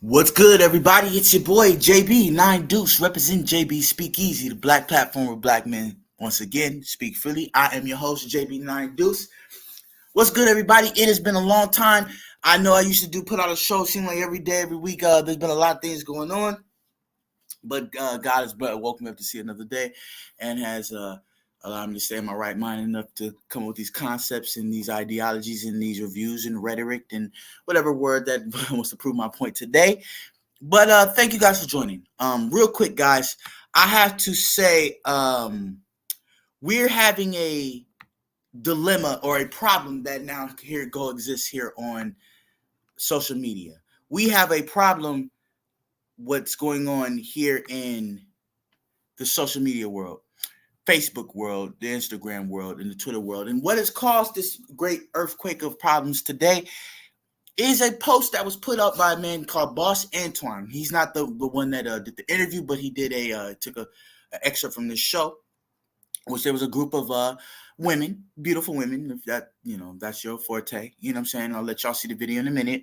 What's good, everybody? It's your boy JB 9 Deuce, represent JB Speakeasy, the black platform where black men once again speak freely. I am your host, JB 9 Deuce. What's good, everybody? It has been a long time. I know I used to put out a show, seem like every day, every week. There's been a lot of things going on, but God has woke me up to see another day, and has allowed me to stay in my right mind enough to come up with these concepts and these ideologies and these reviews and rhetoric and whatever word that wants to prove my point today. But thank you guys for joining. Real quick, guys, I have to say we're having a dilemma or a problem that now exists here on social media. We have a problem what's going on here in the social media world, Facebook world, the Instagram world, and the Twitter world. And what has caused this great earthquake of problems today is a post that was put up by a man called Boss Antoine. He's not the one that did the interview, but he did took an excerpt from this show, which there was a group of women, beautiful women, if that's your forte, you know what I'm saying? I'll let y'all see the video in a minute,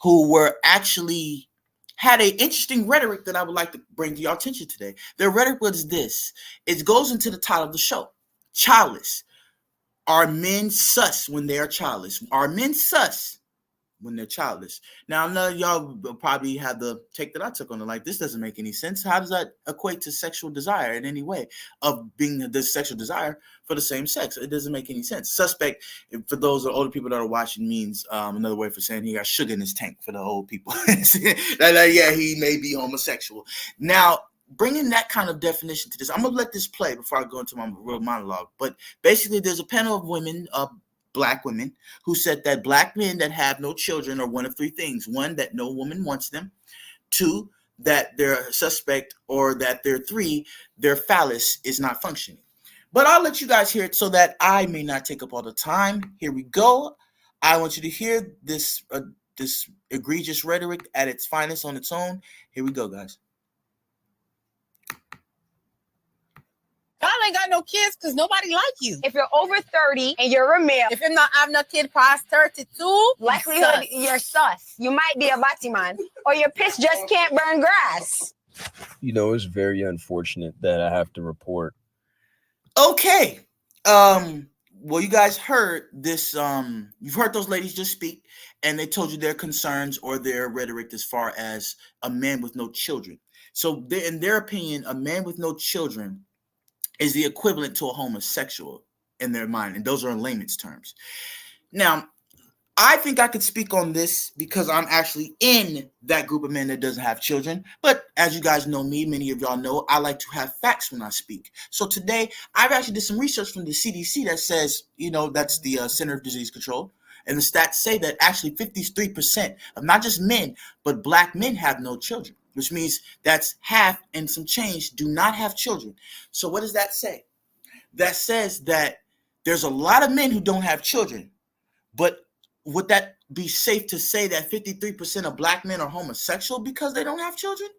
who were actually had an interesting rhetoric that I would like to bring to your attention today. Their rhetoric was this. It goes into the title of the show, Childless. Are men sus when they are childless? Are men sus when they're childless? Now, none of y'all will probably have the take that I took on it. Like, this doesn't make any sense. How does that equate to sexual desire in any way of being the sexual desire for the same sex? It doesn't make any sense. Suspect, for those older people that are watching, means another way for saying he got sugar in his tank for the old people. Yeah, he may be homosexual. Now, bringing that kind of definition to this, I'm gonna let this play before I go into my real monologue. But basically, there's a panel of women, black women, who said that black men that have no children are one of three things. One, that no woman wants them. Two, that they're suspect, or that their phallus is not functioning. But I'll let you guys hear it so that I may not take up all the time. Here we go. I want you to hear this egregious rhetoric at its finest on its own. Here we go, guys. Y'all ain't got no kids because nobody like you. If you're over 30 and you're a male, If you're not having no kid past 32, likelihood you're sus. You might be a Batman, or your piss just can't burn grass. You know, it's very unfortunate that I have to report. Okay. Well, you guys heard this. You've heard those ladies just speak, and they told you their concerns or their rhetoric as far as a man with no children. So, in their opinion, a man with no children is the equivalent to a homosexual in their mind, and those are in layman's terms. Now, I think I could speak on this because I'm actually in that group of men that doesn't have children. But as you guys know me, many of y'all know, I like to have facts when I speak. So today, I've actually did some research from the CDC that says, that's the Center of Disease Control. And the stats say that actually 53% of not just men, but black men have no children, which means that's half and some change do not have children. So what does that say? That says that there's a lot of men who don't have children, but would that be safe to say that 53% of black men are homosexual because they don't have children?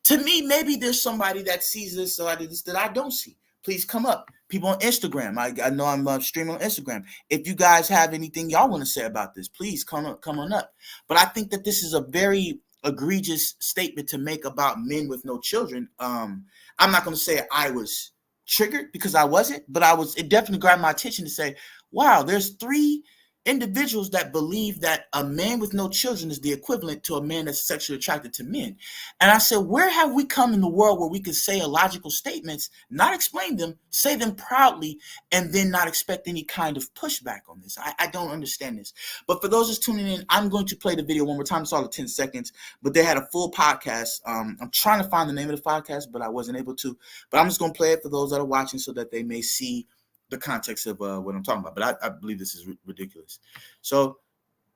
To me, maybe there's somebody that sees this that I don't see. Please come up. People on Instagram. I know I'm streaming on Instagram. If you guys have anything y'all want to say about this, please come on up. But I think that this is a very egregious statement to make about men with no children. I'm not going to say I was triggered because I wasn't, but it definitely grabbed my attention to say, wow, there's three individuals that believe that a man with no children is the equivalent to a man that's sexually attracted to men. And I said, where have we come in the world where we can say illogical statements, not explain them, say them proudly, and then not expect any kind of pushback on this? I don't understand this. But for those just tuning in, I'm going to play the video one more time. It's all at 10 seconds, but they had a full podcast. I'm trying to find the name of the podcast, but I wasn't able to. But I'm just going to play it for those that are watching so that they may see the context of what I'm talking about. But I believe this is ridiculous. So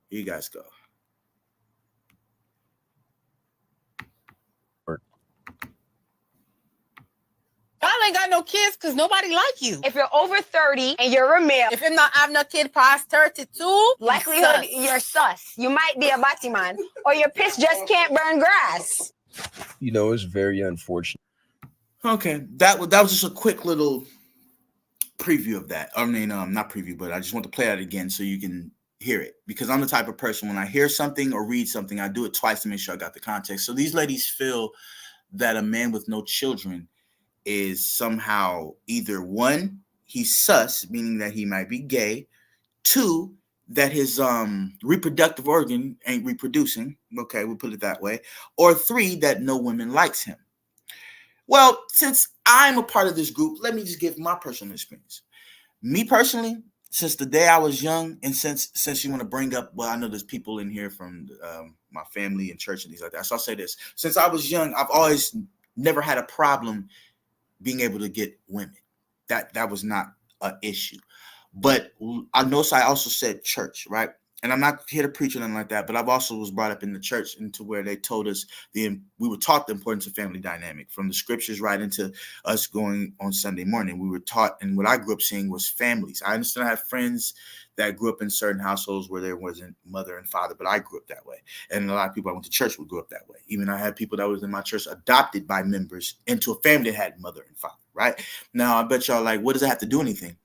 here you guys go. y'all ain't got no kids because nobody like you. If you're over 30 and you're a male, If you're not having no kid past 32, likelihood you're sus. You might be a Batman, or your piss just can't burn grass. You know, it's very unfortunate. Okay, that was just a quick little preview of that. I mean, not preview, but I just want to play that again so you can hear it, because I'm the type of person, when I hear something or read something, I do it twice to make sure I got the context. So these ladies feel that a man with no children is somehow either one, he's sus, meaning that he might be gay, two, that his reproductive organ ain't reproducing, okay, we'll put it that way, or three, that no women likes him. Well, since I'm a part of this group, let me just give my personal experience. Me personally, since the day I was young, and since you want to bring up, well, I know there's people in here from my family and church and things like that, so I'll say this: since I was young, I've always never had a problem being able to get women. That was not an issue. But I notice I also said church, right? And I'm not here to preach or anything like that, but I've also was brought up in the church into where they told us we were taught the importance of family dynamic, from the scriptures right into us going on Sunday morning. We were taught, and what I grew up seeing was families. I understand I have friends that grew up in certain households where there wasn't mother and father, but I grew up that way. And a lot of people I went to church would grow up that way. Even I had people that was in my church adopted by members into a family that had mother and father, right? Now, I bet y'all like, what does that have to do anything?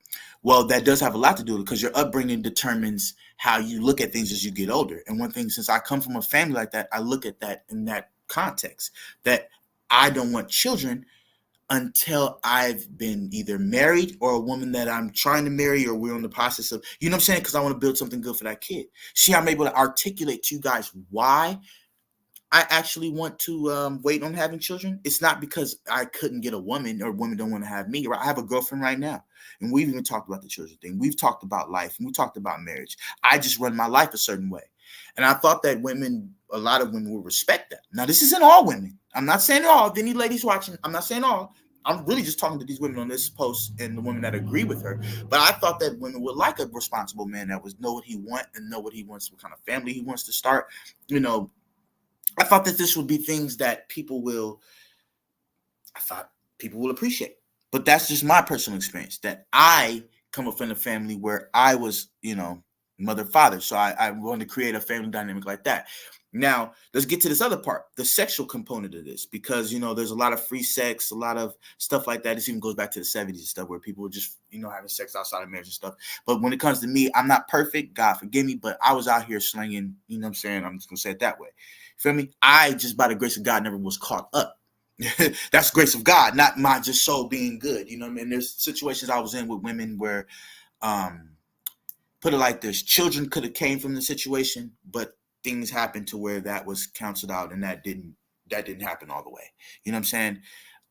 Well, that does have a lot to do with it, because your upbringing determines how you look at things as you get older. And one thing, since I come from a family like that, I look at that in that context, that I don't want children until I've been either married or a woman that I'm trying to marry, or we're in the process of, you know what I'm saying? Because I want to build something good for that kid. See, I'm able to articulate to you guys why I actually want to wait on having children. It's not because I couldn't get a woman or women don't want to have me. Right? I have a girlfriend right now, and we've even talked about the children thing. We've talked about life, and we talked about marriage. I just run my life a certain way. And I thought that a lot of women would respect that. Now, this isn't all women. I'm not saying all. If any ladies watching, I'm not saying all. I'm really just talking to these women on this post and the women that agree with her. But I thought that women would like a responsible man that would know what he wants and know what he wants, what kind of family he wants to start. You know, I thought that this would be things that people will appreciate. But that's just my personal experience, that I come up from a family where I was, mother, father. So I wanted to create a family dynamic like that. Now, let's get to this other part, the sexual component of this, because, there's a lot of free sex, a lot of stuff like that. This even goes back to the 70s and stuff, where people were just, having sex outside of marriage and stuff. But when it comes to me, I'm not perfect. God forgive me. But I was out here slinging, you know what I'm saying? I'm just going to say it that way. You feel me? I just, by the grace of God, never was caught up. That's grace of God, not my just soul being good. You know what I mean? There's situations I was in with women where, put it like this, children could have came from the situation, but things happened to where that was canceled out, and that didn't happen all the way. You know what I'm saying?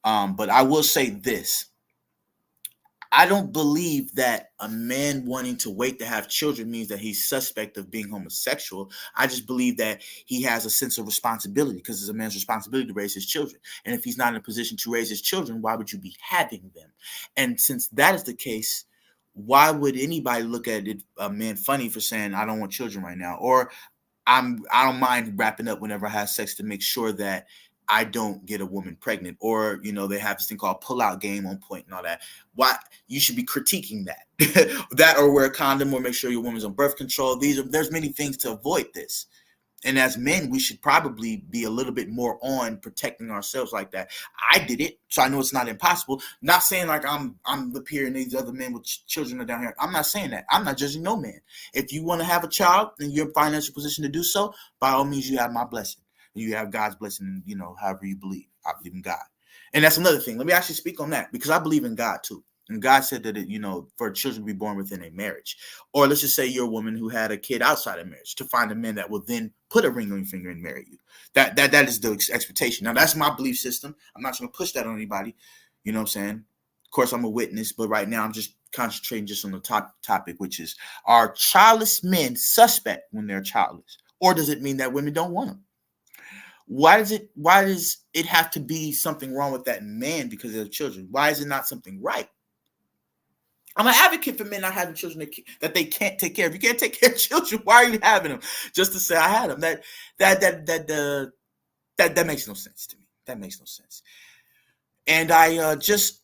But I will say this. I don't believe that a man wanting to wait to have children means that he's suspect of being homosexual. I just believe that he has a sense of responsibility, because it's a man's responsibility to raise his children. And if he's not in a position to raise his children, why would you be having them? And since that is the case, why would anybody look at it, a man funny for saying, I don't want children right now? Or I don't mind wrapping up whenever I have sex to make sure that I don't get a woman pregnant, or, they have this thing called pull-out game on point and all that. Why you should be critiquing that, that, or wear a condom, or make sure your woman's on birth control. There's many things to avoid this. And as men, we should probably be a little bit more on protecting ourselves like that. I did it, so I know it's not impossible. Not saying like I'm up here and these other men with children are down here. I'm not saying that. I'm not judging no man. If you want to have a child and you're in a financial position to do so, by all means, you have my blessing. You have God's blessing, however you believe. I believe in God. And that's another thing. Let me actually speak on that, because I believe in God too. And God said that, for children to be born within a marriage. Or let's just say you're a woman who had a kid outside of marriage, to find a man that will then put a ring on your finger and marry you. That is the expectation. Now, that's my belief system. I'm not going to push that on anybody. You know what I'm saying? Of course, I'm a witness, but right now I'm just concentrating just on the topic, which is, are childless men suspect when they're childless? Or does it mean that women don't want them? Why does it have to be something wrong with that man because they have children? Why is it not something right? I'm an advocate for men not having children that they can't take care of. You can't take care of children. Why are you having them? Just to say I had them. That makes no sense to me. That makes no sense. And I just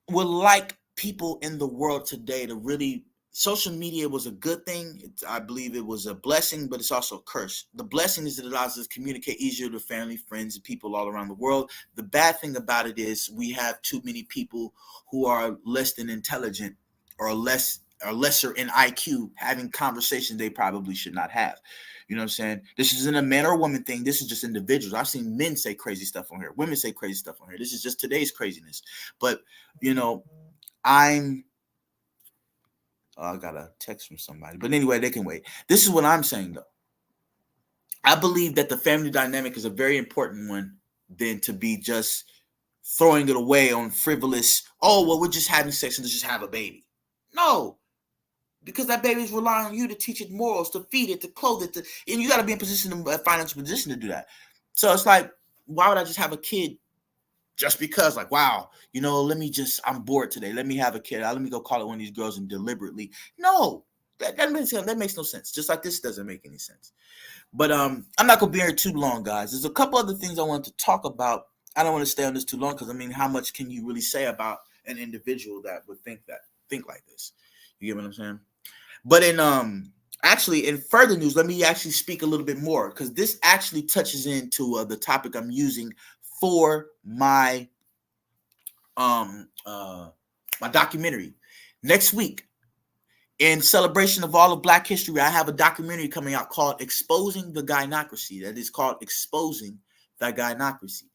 would like people in the world today to really, social media was a good thing. I believe it was a blessing, but it's also a curse. The blessing is that it allows us to communicate easier to family, friends, and people all around the world. The bad thing about it is we have too many people who are less than intelligent or less are lesser in IQ having conversations they probably should not have. You know what I'm saying? This isn't a man or woman thing. This is just individuals. I've seen men say crazy stuff on here. Women say crazy stuff on here. This is just today's craziness. But, you know, I got a text from somebody. But anyway, they can wait. This is what I'm saying, though. I believe that the family dynamic is a very important one than to be just throwing it away on frivolous, oh, well, we're just having sex and let's just have a baby. No, because that baby is relying on you to teach it morals, to feed it, to clothe it, and you got to be in a financial position to do that. So it's like, why would I just have a kid just because, like, wow, you know, I'm bored today. Let me have a kid. Let me go call it one of these girls and deliberately. No, that makes no sense. Just like this doesn't make any sense. But I'm not going to be here too long, guys. There's a couple other things I wanted to talk about. I don't want to stay on this too long because, I mean, how much can you really say about an individual that would think like this? You get what I'm saying? But in further news, let me actually speak a little bit more because this actually touches into the topic I'm using for my my documentary. Next week, in celebration of all of Black history, I have a documentary coming out called Exposing the Gynocracy. That is called Exposing the Gynocracy.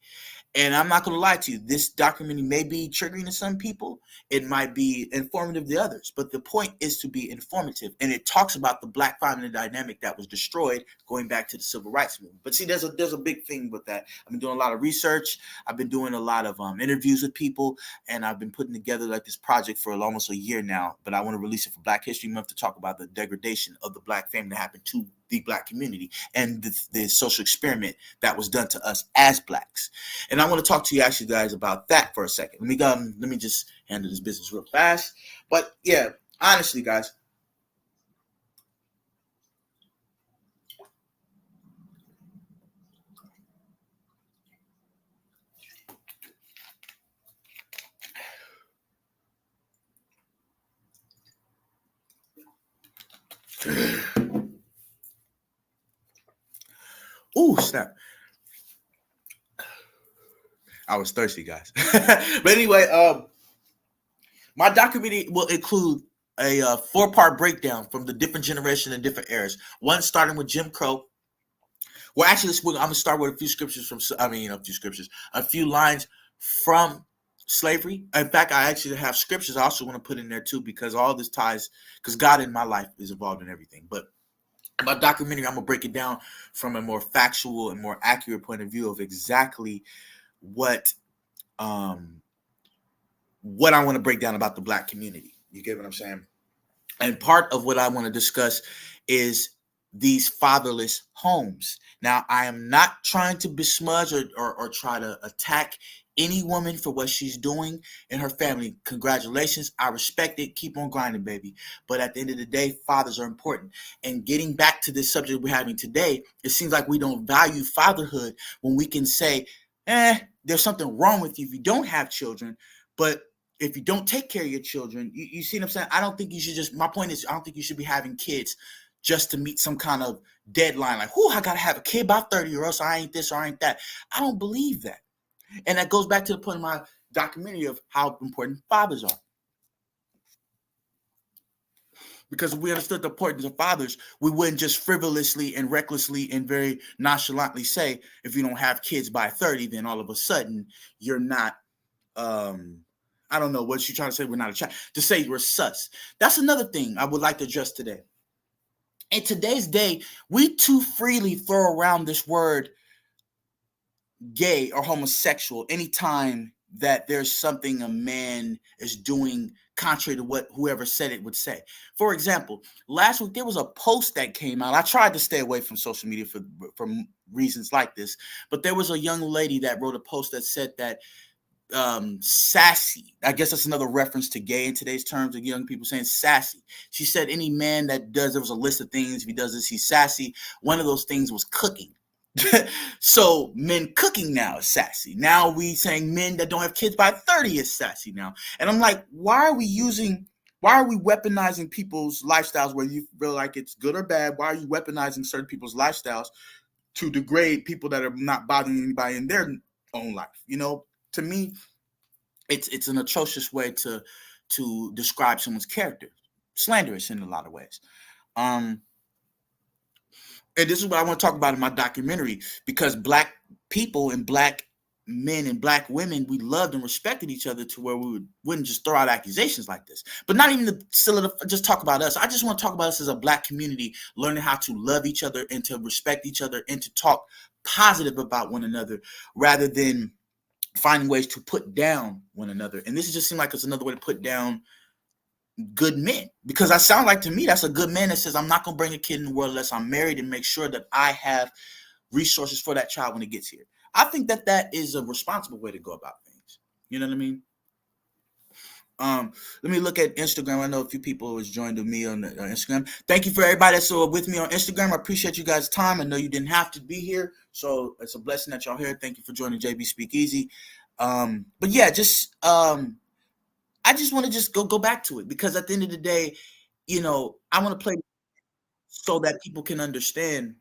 And I'm not going to lie to you, this documentary may be triggering to some people. It might be informative to others. But the point is to be informative. And it talks about the Black family dynamic that was destroyed going back to the Civil Rights Movement. But see, there's a big thing with that. I've been doing a lot of research. I've been doing a lot of interviews with people. And I've been putting together like this project for almost a year now. But I want to release it for Black History Month to talk about the degradation of the Black family that happened to the Black community and the social experiment that was done to us as Blacks. And I want to talk to you actually guys about that for a second. Let me just handle this business real fast. But yeah, honestly, guys, ooh, snap. I was thirsty, guys. But anyway, my documentary will include a 4-part breakdown from the different generations and different eras. One starting with Jim Crow. Well, actually, I'm going to start with a few lines from slavery. In fact, I actually have scriptures I also want to put in there too, because all this ties, because God in my life is involved in everything. But my documentary, I'm going to break it down from a more factual and more accurate point of view of exactly what I want to break down about the Black community. You get what I'm saying? And part of what I want to discuss is these fatherless homes. Now, I am not trying to besmudge or try to attack any woman for what she's doing in her family. Congratulations. I respect it. Keep on grinding, baby. But at the end of the day, fathers are important. And getting back to this subject we're having today, it seems like we don't value fatherhood when we can say, there's something wrong with you if you don't have children. But if you don't take care of your children, you see what I'm saying? I don't think you should my point is, I don't think you should be having kids just to meet some kind of deadline. Like, I got to have a kid by 30 or else I ain't this or I ain't that. I don't believe that. And that goes back to the point of my documentary of how important fathers are. Because if we understood the importance of fathers, we wouldn't just frivolously and recklessly and very nonchalantly say, if you don't have kids by 30, then all of a sudden you're not, I don't know what you're trying to say. We're not a child. To say we're sus. That's another thing I would like to address today. In today's day, we too freely throw around this word gay or homosexual anytime that there's something a man is doing contrary to what whoever said it would say. For example, last week there was a post that came out. I tried to stay away from social media for reasons like this, but there was a young lady that wrote a post that said that sassy, I guess that's another reference to gay in today's terms of young people saying sassy. She said any man that there was a list of things, if he does this, he's sassy. One of those things was cooking. So men cooking now is sassy. Now we saying men that don't have kids by 30 is sassy now. And I'm like, why are we weaponizing people's lifestyles, whether you feel like it's good or bad? Why are you weaponizing certain people's lifestyles to degrade people that are not bothering anybody in their own life? You know, to me, it's an atrocious way to describe someone's character. slanderous in a lot of ways. And this is what I want to talk about in my documentary, because Black people and Black men and Black women, we loved and respected each other to where we wouldn't just throw out accusations like this. But not even to just talk about us. I just want to talk about us as a Black community, learning how to love each other and to respect each other and to talk positive about one another rather than finding ways to put down one another. And this just seems like it's another way to put down good men, because I sound like, to me, that's a good man that says, I'm not going to bring a kid in the world unless I'm married, and make sure that I have resources for that child when it gets here. I think that that is a responsible way to go about things. You know what I mean? Let me look at Instagram. I know a few people has joined me on Instagram. Thank you for everybody that's with me on Instagram. I appreciate you guys' time. I know you didn't have to be here, so it's a blessing that y'all here. Thank you for joining JB Speak Easy. But yeah, I just want to just go back to it, because at the end of the day, you know, I want to play so that people can understand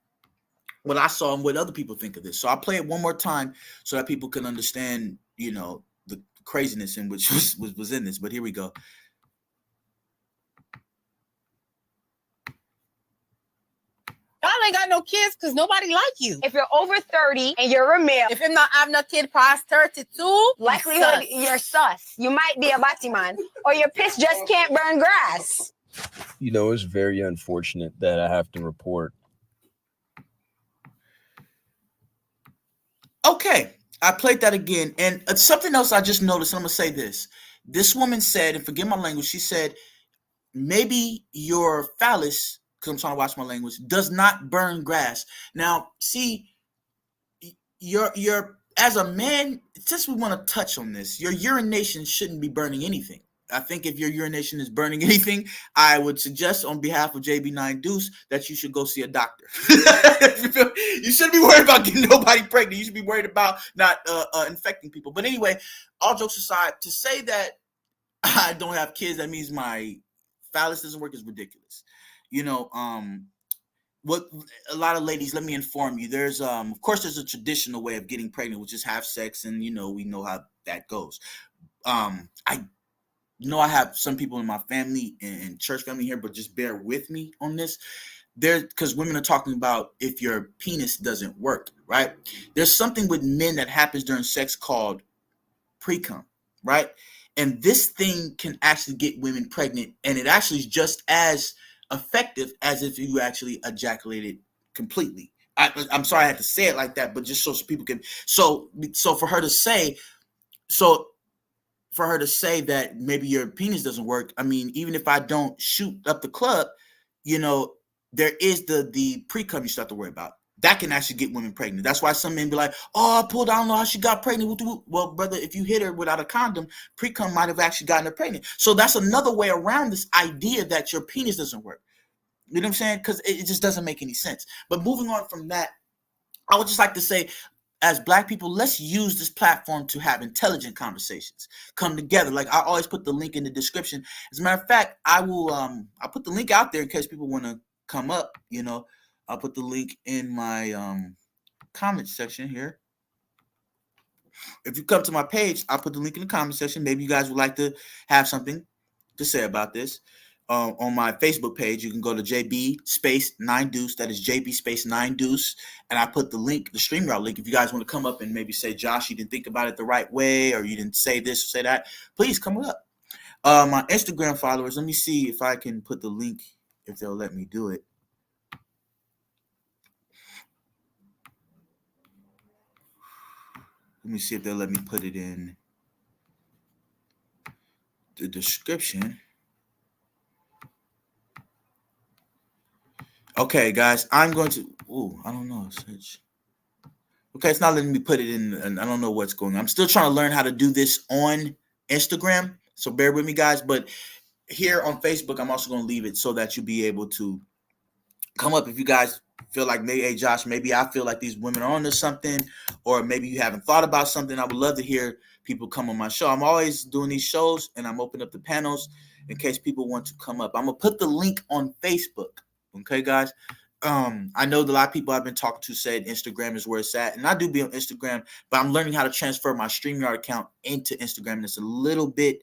what I saw and what other people think of this. So I'll play it one more time so that people can understand, you know, the craziness in which was in this. But here we go. Y'all ain't got no kids because nobody like you. If you're over 30 and you're a male, If I'm not have no kid past 32, likelihood you're sus. You might be a Batman, or your piss just can't burn grass. You know, it's very unfortunate that I have to report. Okay, I played that again. And something else I just noticed, and I'm going to say this. This woman said, and forgive my language, she said, maybe your phallus, because I'm trying to watch my language, does not burn grass. Now, see, you're as a man, just we want to touch on this. Your urination shouldn't be burning anything. I think if your urination is burning anything, I would suggest on behalf of JB9 Deuce that you should go see a doctor. You shouldn't be worried about getting nobody pregnant. You should be worried about not infecting people. But anyway, all jokes aside, to say that I don't have kids, that means my phallus doesn't work, is ridiculous. You know, what a lot of ladies, let me inform you, there's of course there's a traditional way of getting pregnant, which is have sex, and you know, we know how that goes. I have some people in my family and church family here, but just bear with me on this. Because women are talking about if your penis doesn't work, right? There's something with men that happens during sex called pre-cum, right? And this thing can actually get women pregnant, and it actually is just as effective as if you actually ejaculated completely. I'm sorry I had to say it like that, but just so people can. So for her to say, that maybe your penis doesn't work, I mean, even if I don't shoot up the club, you know, there is the pre-cum you start to worry about. That can actually get women pregnant. That's why some men be like, oh, I pulled, I don't know how she got pregnant. Well, brother, if you hit her without a condom, pre-cum might have actually gotten her pregnant. So that's another way around this idea that your penis doesn't work. You know what I'm saying? Because it just doesn't make any sense. But moving on from that, I would just like to say, as Black people, let's use this platform to have intelligent conversations, come together. Like I always put the link in the description. As a matter of fact, I'll put the link out there in case people want to come up. You know, I'll put the link in my comment section here. If you come to my page, I'll put the link in the comment section. Maybe you guys would like to have something to say about this. On my Facebook page, you can go to JB space 9 Deuce. That is JB space 9 Deuce. And I put the link, the StreamYard link. If you guys want to come up and maybe say, Josh, you didn't think about it the right way, or you didn't say this or say that, please come up. My Instagram followers, let me see if I can put the link, if they'll let me do it. Let me see if they'll let me put it in the description. Okay, guys, I'm going to. I don't know. Okay, it's not letting me put it in, and I don't know what's going on. I'm still trying to learn how to do this on Instagram, so bear with me, guys. But here on Facebook, I'm also going to leave it so that you'll be able to come up if you guys feel like, maybe, hey, Josh, maybe I feel like these women are on to something, or maybe you haven't thought about something. I would love to hear people come on my show. I'm always doing these shows, and I'm opening up the panels in case people want to come up. I'm going to put the link on Facebook. Okay, guys. I know that a lot of people I've been talking to said Instagram is where it's at, and I do be on Instagram, but I'm learning how to transfer my StreamYard account into Instagram. And it's a little bit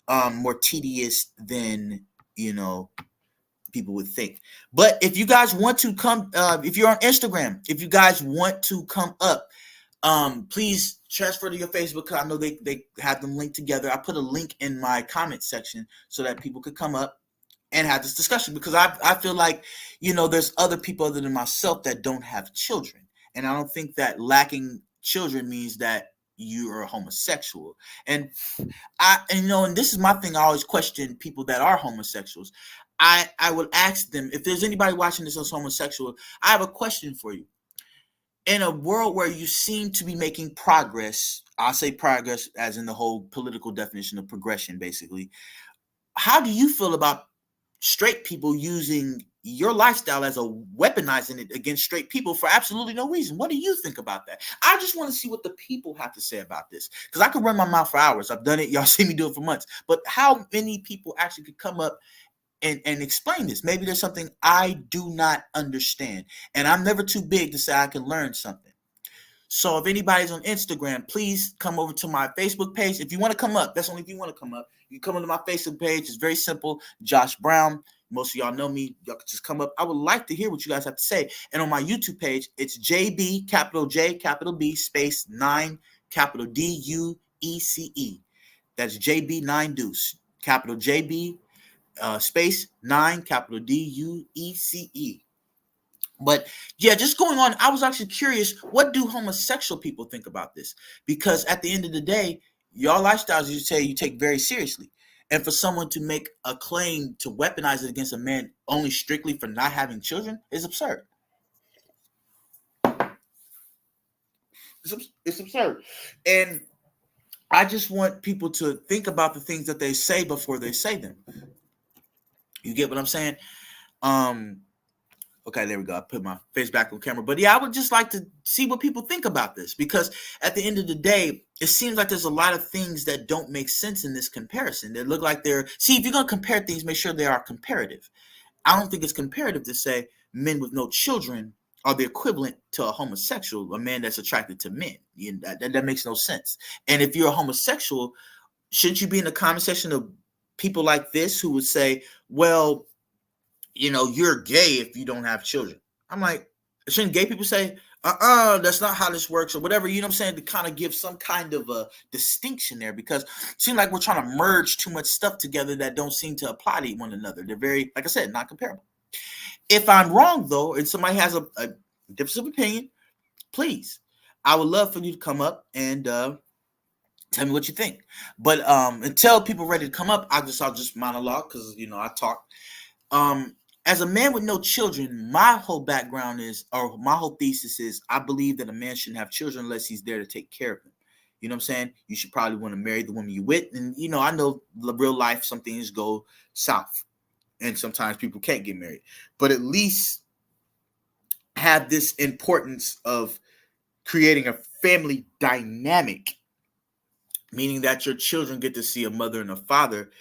more tedious than people would think. But if you guys want to come, if you're on Instagram, if you guys want to come up, please transfer to your Facebook, because I know they have them linked together. I put a link in my comment section so that people could come up and have this discussion, because I feel like, there's other people other than myself that don't have children. And I don't think that lacking children means that you are homosexual. And and this is my thing. I always question people that are homosexuals. I would ask them, if there's anybody watching this that's homosexual, I have a question for you. In a world where you seem to be making progress, I'll say progress as in the whole political definition of progression, basically. How do you feel about straight people using your lifestyle as a weaponizing it against straight people for absolutely no reason? What do you think about that? I just want to see what the people have to say about this, because I could run my mouth for hours. I've done it. Y'all see me do it for months. But how many people actually could come up and explain this? Maybe there's something I do not understand, and I'm never too big to say I can learn something. So if anybody's on Instagram, please come over to my Facebook page. If you want to come up, that's only if you want to come up. You come onto my Facebook page. It's very simple. Josh Brown. Most of y'all know me. Y'all can just come up. I would like to hear what you guys have to say. And on my YouTube page, it's JB, capital J, capital B, space 9, capital DUECE. That's JB9 Deuce. Capital JB, space 9, capital DUECE. But yeah, just going on, I was actually curious, what do homosexual people think about this? Because at the end of the day, your lifestyles, you say, you take very seriously. And for someone to make a claim to weaponize it against a man only strictly for not having children is absurd. It's absurd. And I just want people to think about the things that they say before they say them. You get what I'm saying? Okay, there we go. I put my face back on camera. But yeah, I would just like to see what people think about this, because at the end of the day, it seems like there's a lot of things that don't make sense in this comparison. They look like see, if you're going to compare things, make sure they are comparative. I don't think it's comparative to say men with no children are the equivalent to a homosexual, a man that's attracted to men. That makes no sense. And if you're a homosexual, shouldn't you be in the comment section of people like this who would say, well, you're gay if you don't have children? I'm like, shouldn't gay people say, that's not how this works, or whatever, you know what I'm saying, to kind of give some kind of a distinction there, because it seems like we're trying to merge too much stuff together that don't seem to apply to one another. They're very, like I said, not comparable. If I'm wrong, though, and somebody has a difference of opinion, please, I would love for you to come up and tell me what you think. But until people ready to come up, I'll just monologue, because I talk. As a man with no children, my whole background is, or my whole thesis is, I believe that a man shouldn't have children unless he's there to take care of them. You know what I'm saying? You should probably want to marry the woman you with. And, I know real life, some things go south, and sometimes people can't get married. But at least have this importance of creating a family dynamic, meaning that your children get to see a mother and a father.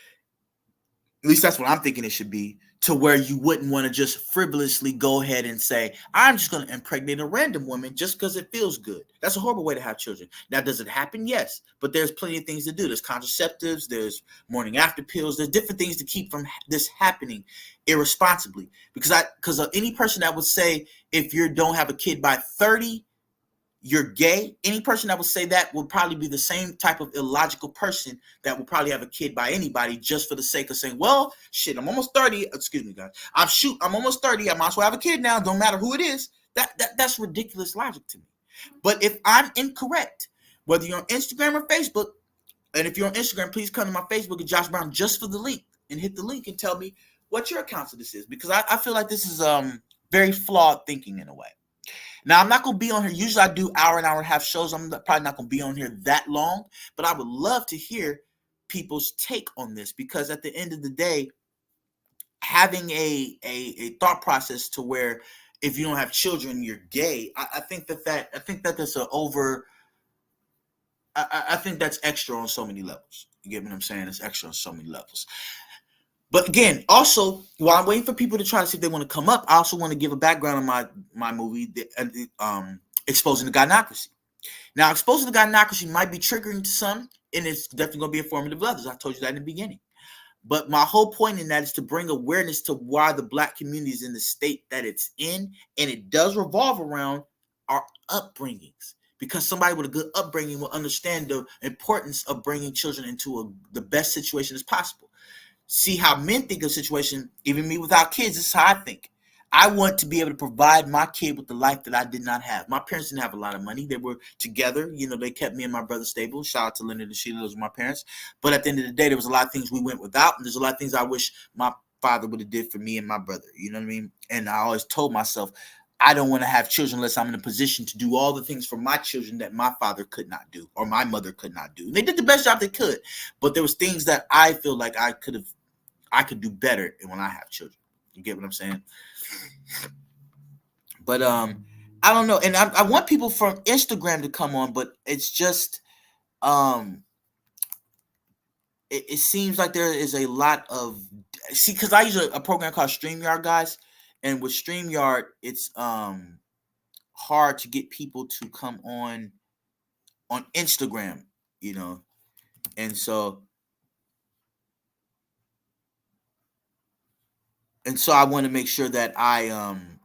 At least that's what I'm thinking it should be, to where you wouldn't want to just frivolously go ahead and say, I'm just going to impregnate a random woman just because it feels good. That's a horrible way to have children. Now, does it happen? Yes. But there's plenty of things to do. There's contraceptives. There's morning after pills. There's different things to keep from this happening irresponsibly. Because any person that would say, if you don't have a kid by 30, you're gay, any person that would say that would probably be the same type of illogical person that will probably have a kid by anybody just for the sake of saying, well, shit, I'm almost 30. Excuse me, guys. I'm almost 30. I might as well have a kid now. Don't matter who it is. That's ridiculous logic to me. But if I'm incorrect, whether you're on Instagram or Facebook, and if you're on Instagram, please come to my Facebook at Josh Brown just for the link, and hit the link and tell me what your account of this is, because I feel like this is very flawed thinking in a way. Now, I'm not going to be on here. Usually I do hour and a half shows. I'm probably not going to be on here that long, but I would love to hear people's take on this, because at the end of the day, having a thought process to where if you don't have children, you're gay, I think that's I think that's extra on so many levels. You get what I'm saying? It's extra on so many levels. But again, also, while I'm waiting for people to try to see if they want to come up, I also want to give a background on my movie, Exposing the Gynocracy. Now, Exposing the Gynocracy might be triggering to some, and it's definitely going to be informative to others. I told you that in the beginning. But my whole point in that is to bring awareness to why the Black community is in the state that it's in, and it does revolve around our upbringings. Because somebody with a good upbringing will understand the importance of bringing children into the best situation as possible. See how men think of the situation, even me without kids, this is how I think. I want to be able to provide my kid with the life that I did not have. My parents didn't have a lot of money. They were together. You know, they kept me and my brother stable. Shout out to Leonard and Sheila, those were my parents. But at the end of the day, there was a lot of things we went without. And there's a lot of things I wish my father would have did for me and my brother. You know what I mean? And I always told myself, I don't want to have children unless I'm in a position to do all the things for my children that my father could not do or my mother could not do. And they did the best job they could. But there was things that I feel like I could do better when I have children. You get what I'm saying? But I don't know. And I want people from Instagram to come on, but it's just it seems like there is a lot of because I use a program called StreamYard, guys. And with StreamYard, it's hard to get people to come on Instagram, you know. And so I want to make sure that I'm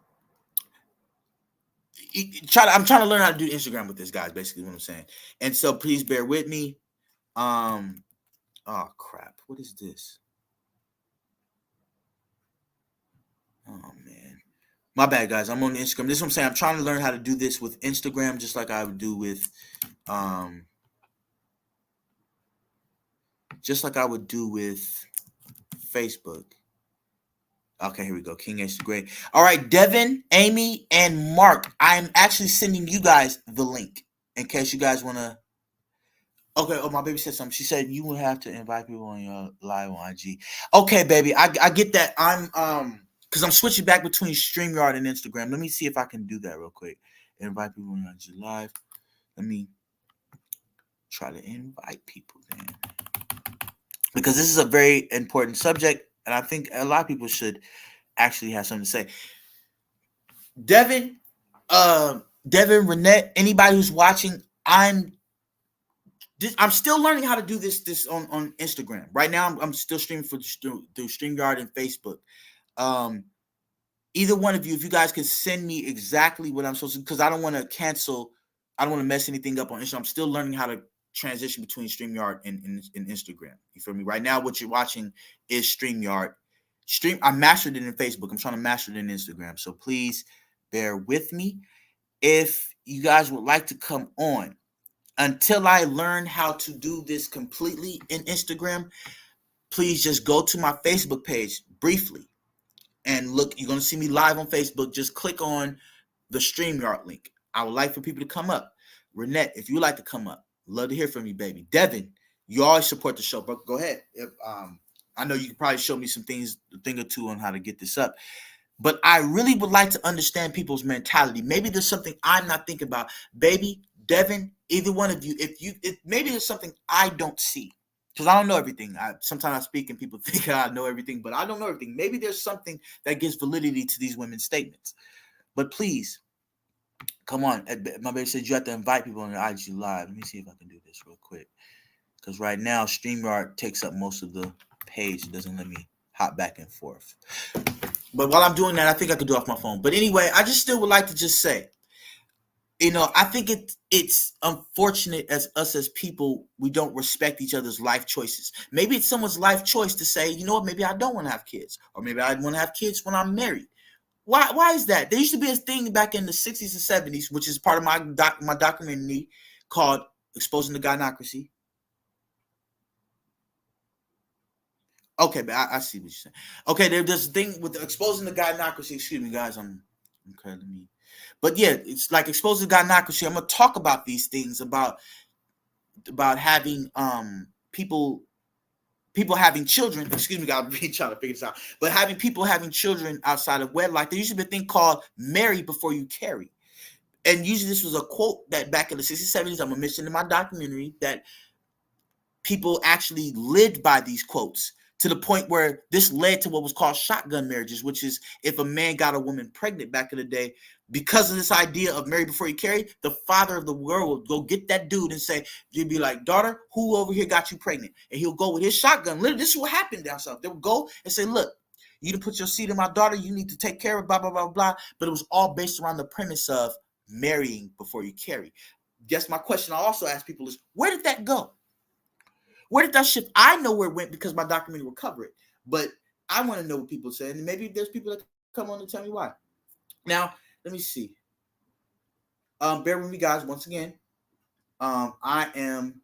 trying to learn how to do Instagram with this, guys, basically what I'm saying. And so please bear with me. Oh crap, what is this? Oh man, my bad, guys. I'm on Instagram. This is what I'm saying. I'm trying to learn how to do this with Instagram, just like I would do with Facebook. Okay, here we go. King H the Great. All right, Devin, Amy, and Mark. I'm actually sending you guys the link in case you guys want to. Okay. Oh, my baby said something. She said you will have to invite people on your live on IG. Okay, baby. I get that. I'm because I'm switching back between StreamYard and Instagram. Let me see if I can do that real quick. Invite people on IG live. Let me try to invite people then, because this is a very important subject, and I think a lot of people should actually have something to say. Devin, Renette, anybody who's watching, I'm still learning how to do this on Instagram. Right now, I'm still streaming through StreamYard and Facebook. Either one of you, if you guys can send me exactly what I'm supposed to, because I don't want to cancel. I don't want to mess anything up on Instagram. I'm still learning how to transition between StreamYard and Instagram. You feel me? Right now, what you're watching is StreamYard. I mastered it in Facebook. I'm trying to master it in Instagram. So please bear with me. If you guys would like to come on, until I learn how to do this completely in Instagram, please just go to my Facebook page briefly and look. You're going to see me live on Facebook. Just click on the StreamYard link. I would like for people to come up. Renette, if you would like to come up, love to hear from you, baby. Devin, you always support the show, but go ahead. If, I know you can probably show me some things, a thing or two on how to get this up. But I really would like to understand people's mentality. Maybe there's something I'm not thinking about. Baby, Devin, either one of you, if maybe there's something I don't see, because I don't know everything. Sometimes I speak and people think I know everything, but I don't know everything. Maybe there's something that gives validity to these women's statements. But please, come on. My baby said you have to invite people on your IG live. Let me see if I can do this real quick, because right now StreamYard takes up most of the page. It doesn't let me hop back and forth. But while I'm doing that, I think I could do it off my phone. But anyway, I just still would like to just say, you know, I think it's unfortunate as people, we don't respect each other's life choices. Maybe it's someone's life choice to say, you know what, maybe I don't want to have kids, or maybe I want to have kids when I'm married. Why is that? There used to be a thing back in the 60s and 70s, which is part of my documentary called Exposing the Gynocracy. Okay, but I see what you're saying. Okay, there's a thing with exposing the gynocracy. Excuse me, guys. But yeah, it's like exposing the gynocracy. I'm gonna talk about these things about having people having children. Excuse me, guys. I'm really trying to figure this out. But having people having children outside of wedlock. There used to be a thing called "marry before you carry," and usually this was a quote that back in the 60s, 70s. I'm gonna mention in my documentary that people actually lived by these quotes to the point where this led to what was called shotgun marriages, which is if a man got a woman pregnant back in the day, because of this idea of marry before you carry, the father of the world will go get that dude and say, you'd be like, daughter, who over here got you pregnant? And he'll go with his shotgun. Literally, this is what happened down south. They would go and say, look, you didn't put your seed in my daughter. You need to take care of blah, blah, blah, blah. But it was all based around the premise of marrying before you carry. Guess my question I also ask people is, where did that go? Where did that shift? I know where it went because my documentary will cover it. But I want to know what people say. And maybe there's people that come on and tell me why. Now, let me see. Bear with me, guys. Once again, I am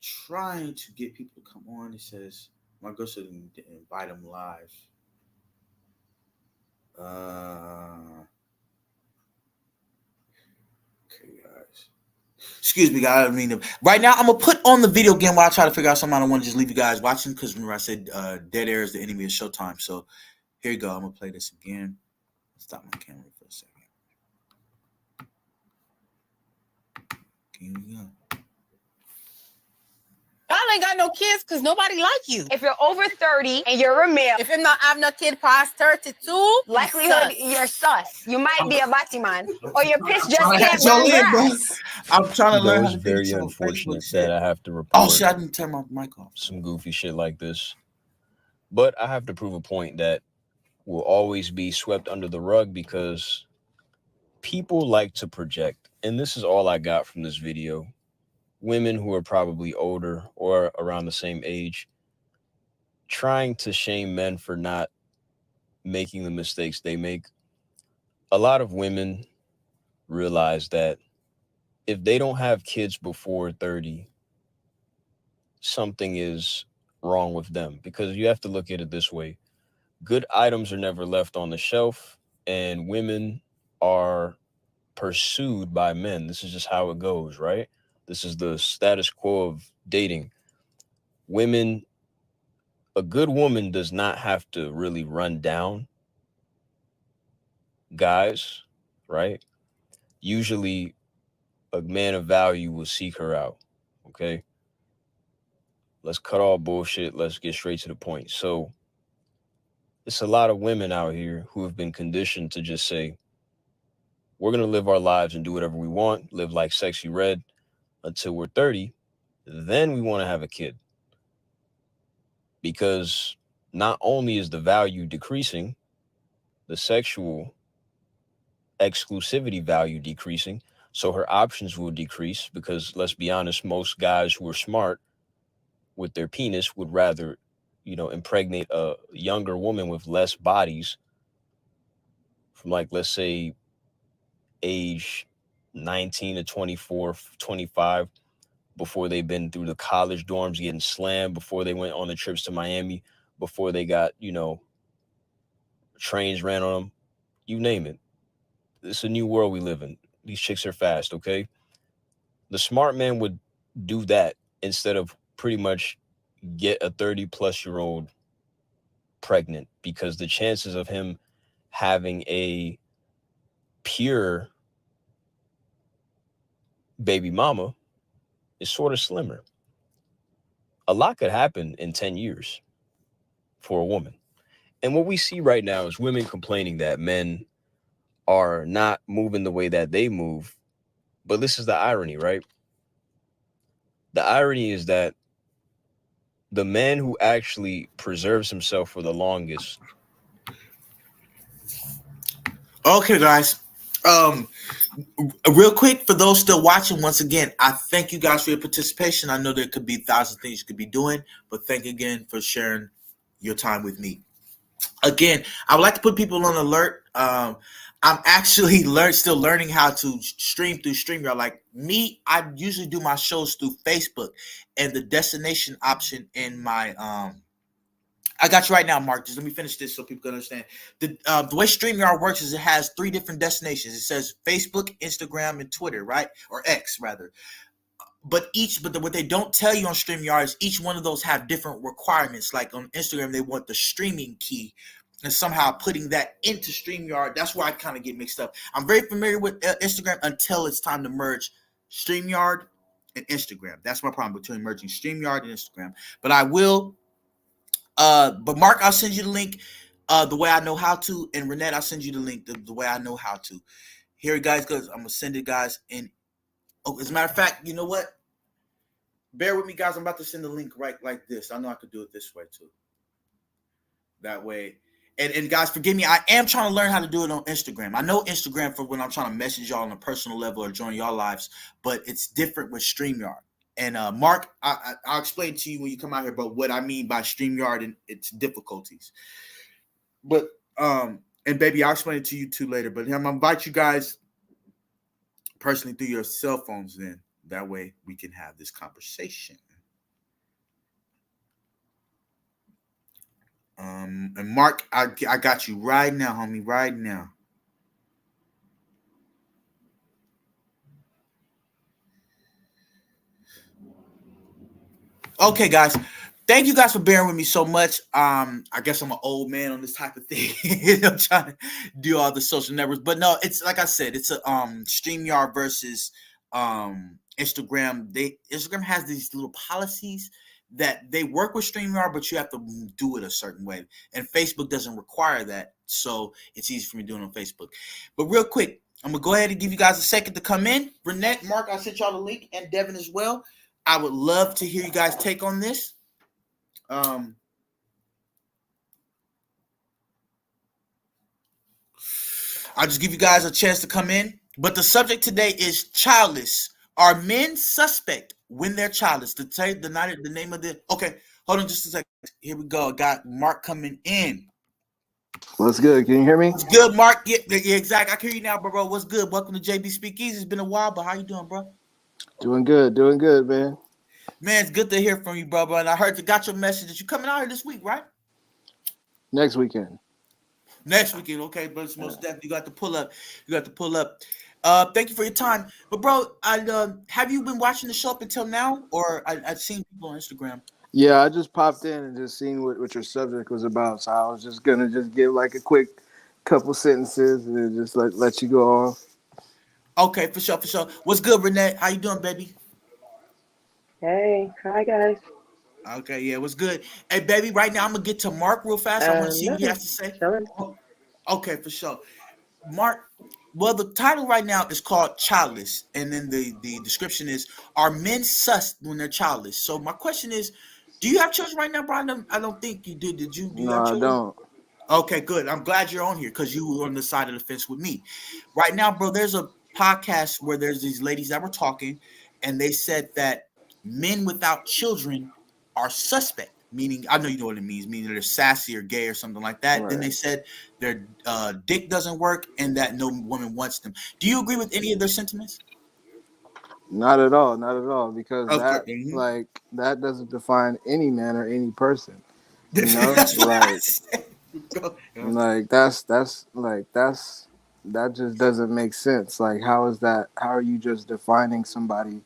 trying to get people to come on. It says, my girl said to invite them live. Okay, guys. Excuse me, guys. I mean, right now I'm gonna put on the video again while I try to figure out something. I don't want to just leave you guys watching because remember I said dead air is the enemy of showtime. So here you go. I'm gonna play this again. Stop my camera for a second. Here we go. Y'all ain't got no kids because nobody like you. If you're over 30 and you're a male, If you not have no kid past 32, likelihood you're sus. You might be a batiman, or your piss just I'm can't trying burn to bro. grass. I'm trying to That learn how was to do very some unfortunate Facebook that shit. I have to report Oh shit! I didn't turn my mic off. some goofy shit like this. But I have to prove a point that will always be swept under the rug because people like to project. And this is all I got from this video. Women who are probably older or around the same age trying to shame men for not making the mistakes they make. A lot of women realize that if they don't have kids before 30, something is wrong with them, because you have to look at it this way. Good items are never left on the shelf, and women are pursued by men. This is just how it goes, right? This is the status quo of dating. Women, a good woman does not have to really run down guys, right? Usually a man of value will seek her out, okay? Let's cut all bullshit. Let's get straight to the point. So it's a lot of women out here who have been conditioned to just say, we're going to live our lives and do whatever we want, live like Sexy Red until we're 30. Then we want to have a kid. Because not only is the value decreasing, the sexual exclusivity value decreasing. So her options will decrease because, let's be honest, most guys who are smart with their penis would rather, impregnate a younger woman with less bodies from, like, let's say age 19 to 24, 25, before they've been through the college dorms getting slammed, before they went on the trips to Miami, before they got, trains ran on them, you name it. It's a new world we live in. These chicks are fast, okay? The smart man would do that instead of pretty much get a 30-plus-year-old pregnant, because the chances of him having a pure baby mama is sort of slimmer. A lot could happen in 10 years for a woman. And what we see right now is women complaining that men are not moving the way that they move. But this is the irony, right? The irony is that the man who actually preserves himself for the longest. Okay, guys. Real quick, for those still watching, once again, I thank you guys for your participation. I know there could be 1,000 things you could be doing, but thank you again for sharing your time with me. Again, I would like to put people on alert. I'm actually still learning how to stream through StreamYard. Like me, I usually do my shows through Facebook, and the destination option in my I got you right now, Mark. Just let me finish this so people can understand. The way StreamYard works is it has 3 different destinations. It says Facebook, Instagram, and Twitter, right? Or X, rather. But what they don't tell you on StreamYard is each one of those have different requirements. Like on Instagram, they want the streaming key, and somehow putting that into StreamYard. That's where I kind of get mixed up. I'm very familiar with Instagram until it's time to merge StreamYard and Instagram. That's my problem between merging StreamYard and Instagram. But I will But Mark, I'll send you the link the way I know how to, and Renette, I'll send you the link the way I know how to. Here, guys, because I'm gonna send it, guys. And as a matter of fact, you know what? Bear with me, guys. I'm about to send the link right like this. I know I could do it this way too. That way. And guys, forgive me. I am trying to learn how to do it on Instagram. I know Instagram for when I'm trying to message y'all on a personal level or join y'all lives, but it's different with StreamYard. And Mark, I'll explain to you when you come out here, but what I mean by StreamYard and its difficulties. But and baby, I'll explain it to you too later. But I'm gonna invite you guys personally through your cell phones. Then that way we can have this conversation. And Mark, I got you right now, homie, right now. Okay, guys. Thank you guys for bearing with me so much. I guess I'm an old man on this type of thing. I'm trying to do all the social networks. But no, it's like I said, it's a StreamYard versus Instagram. Instagram has these little policies that they work with StreamYard, but you have to do it a certain way. And Facebook doesn't require that. So it's easy for me doing it on Facebook. But real quick, I'm going to go ahead and give you guys a second to come in. Renette, Mark, I sent y'all the link, and Devin as well. I would love to hear you guys take on this. I'll just give you guys a chance to come in. But the subject today is childless. Are men suspect when they're childless? The name of the. Okay, hold on just a second. Here we go. Got Mark coming in. What's good? Can you hear me? What's good, Mark? Yeah, exactly. I can hear you now, bro. What's good? Welcome to JB Speakeasy. It's been a while, but how you doing, bro? Doing good, man. Man, it's good to hear from you, bro. And I heard you got your message that you coming out here this week, right? Next weekend. Next weekend, okay, but it's most definitely you got to pull up. Thank you for your time. But bro, have you been watching the show up until now? Or I've seen people on Instagram. Yeah, I just popped in and just seen what your subject was about. So I was just gonna give like a quick couple sentences and then just let you go off. Okay, for sure. What's good, Renette? How you doing, baby? Hey, hi guys. Okay, yeah, what's good? Hey, baby, right now I'm gonna get to Mark real fast. I want to see what he has to say. Chilling. Okay, for sure. Mark, well, the title right now is called Childless, and then the description is, are men sus when they're childless? So my question is, do you have children right now, Brian? I don't think you do. Did you? Do you No, have I children? don't. Okay, good. I'm glad you're on here because you were on the side of the fence with me. Right now, bro, there's a podcast where there's these ladies that were talking, and they said that men without children are suspect, meaning, I know you know what it means, meaning they're sassy or gay or something like that. Right. Then they said their dick doesn't work and that no woman wants them. Do you agree with any of their sentiments? Not at all, because Okay. that doesn't define any man or any person. You know, That's what I like said. that just doesn't make sense. Like, how are you just defining somebody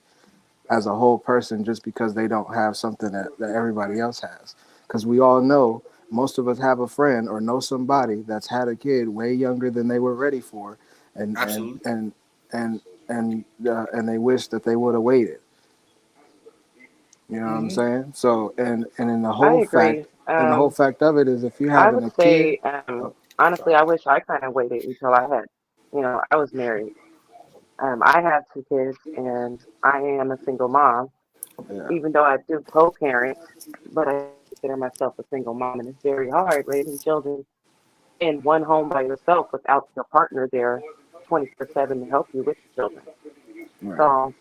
as a whole person just because they don't have something that everybody else has? Because we all know, most of us have a friend or know somebody that's had a kid way younger than they were ready for, and Absolutely. and they wish that they would have waited. You know what I'm saying? So and in the I whole agree. fact of it is, if you're I having would a kid, say, oh, honestly, sorry, I wish I kind of waited until I was married. I have two kids and I am a single mom, yeah, even though I do co-parent, but I consider myself a single mom, and it's very hard raising children in one home by yourself without your partner there 24/7 to help you with the children. right. So,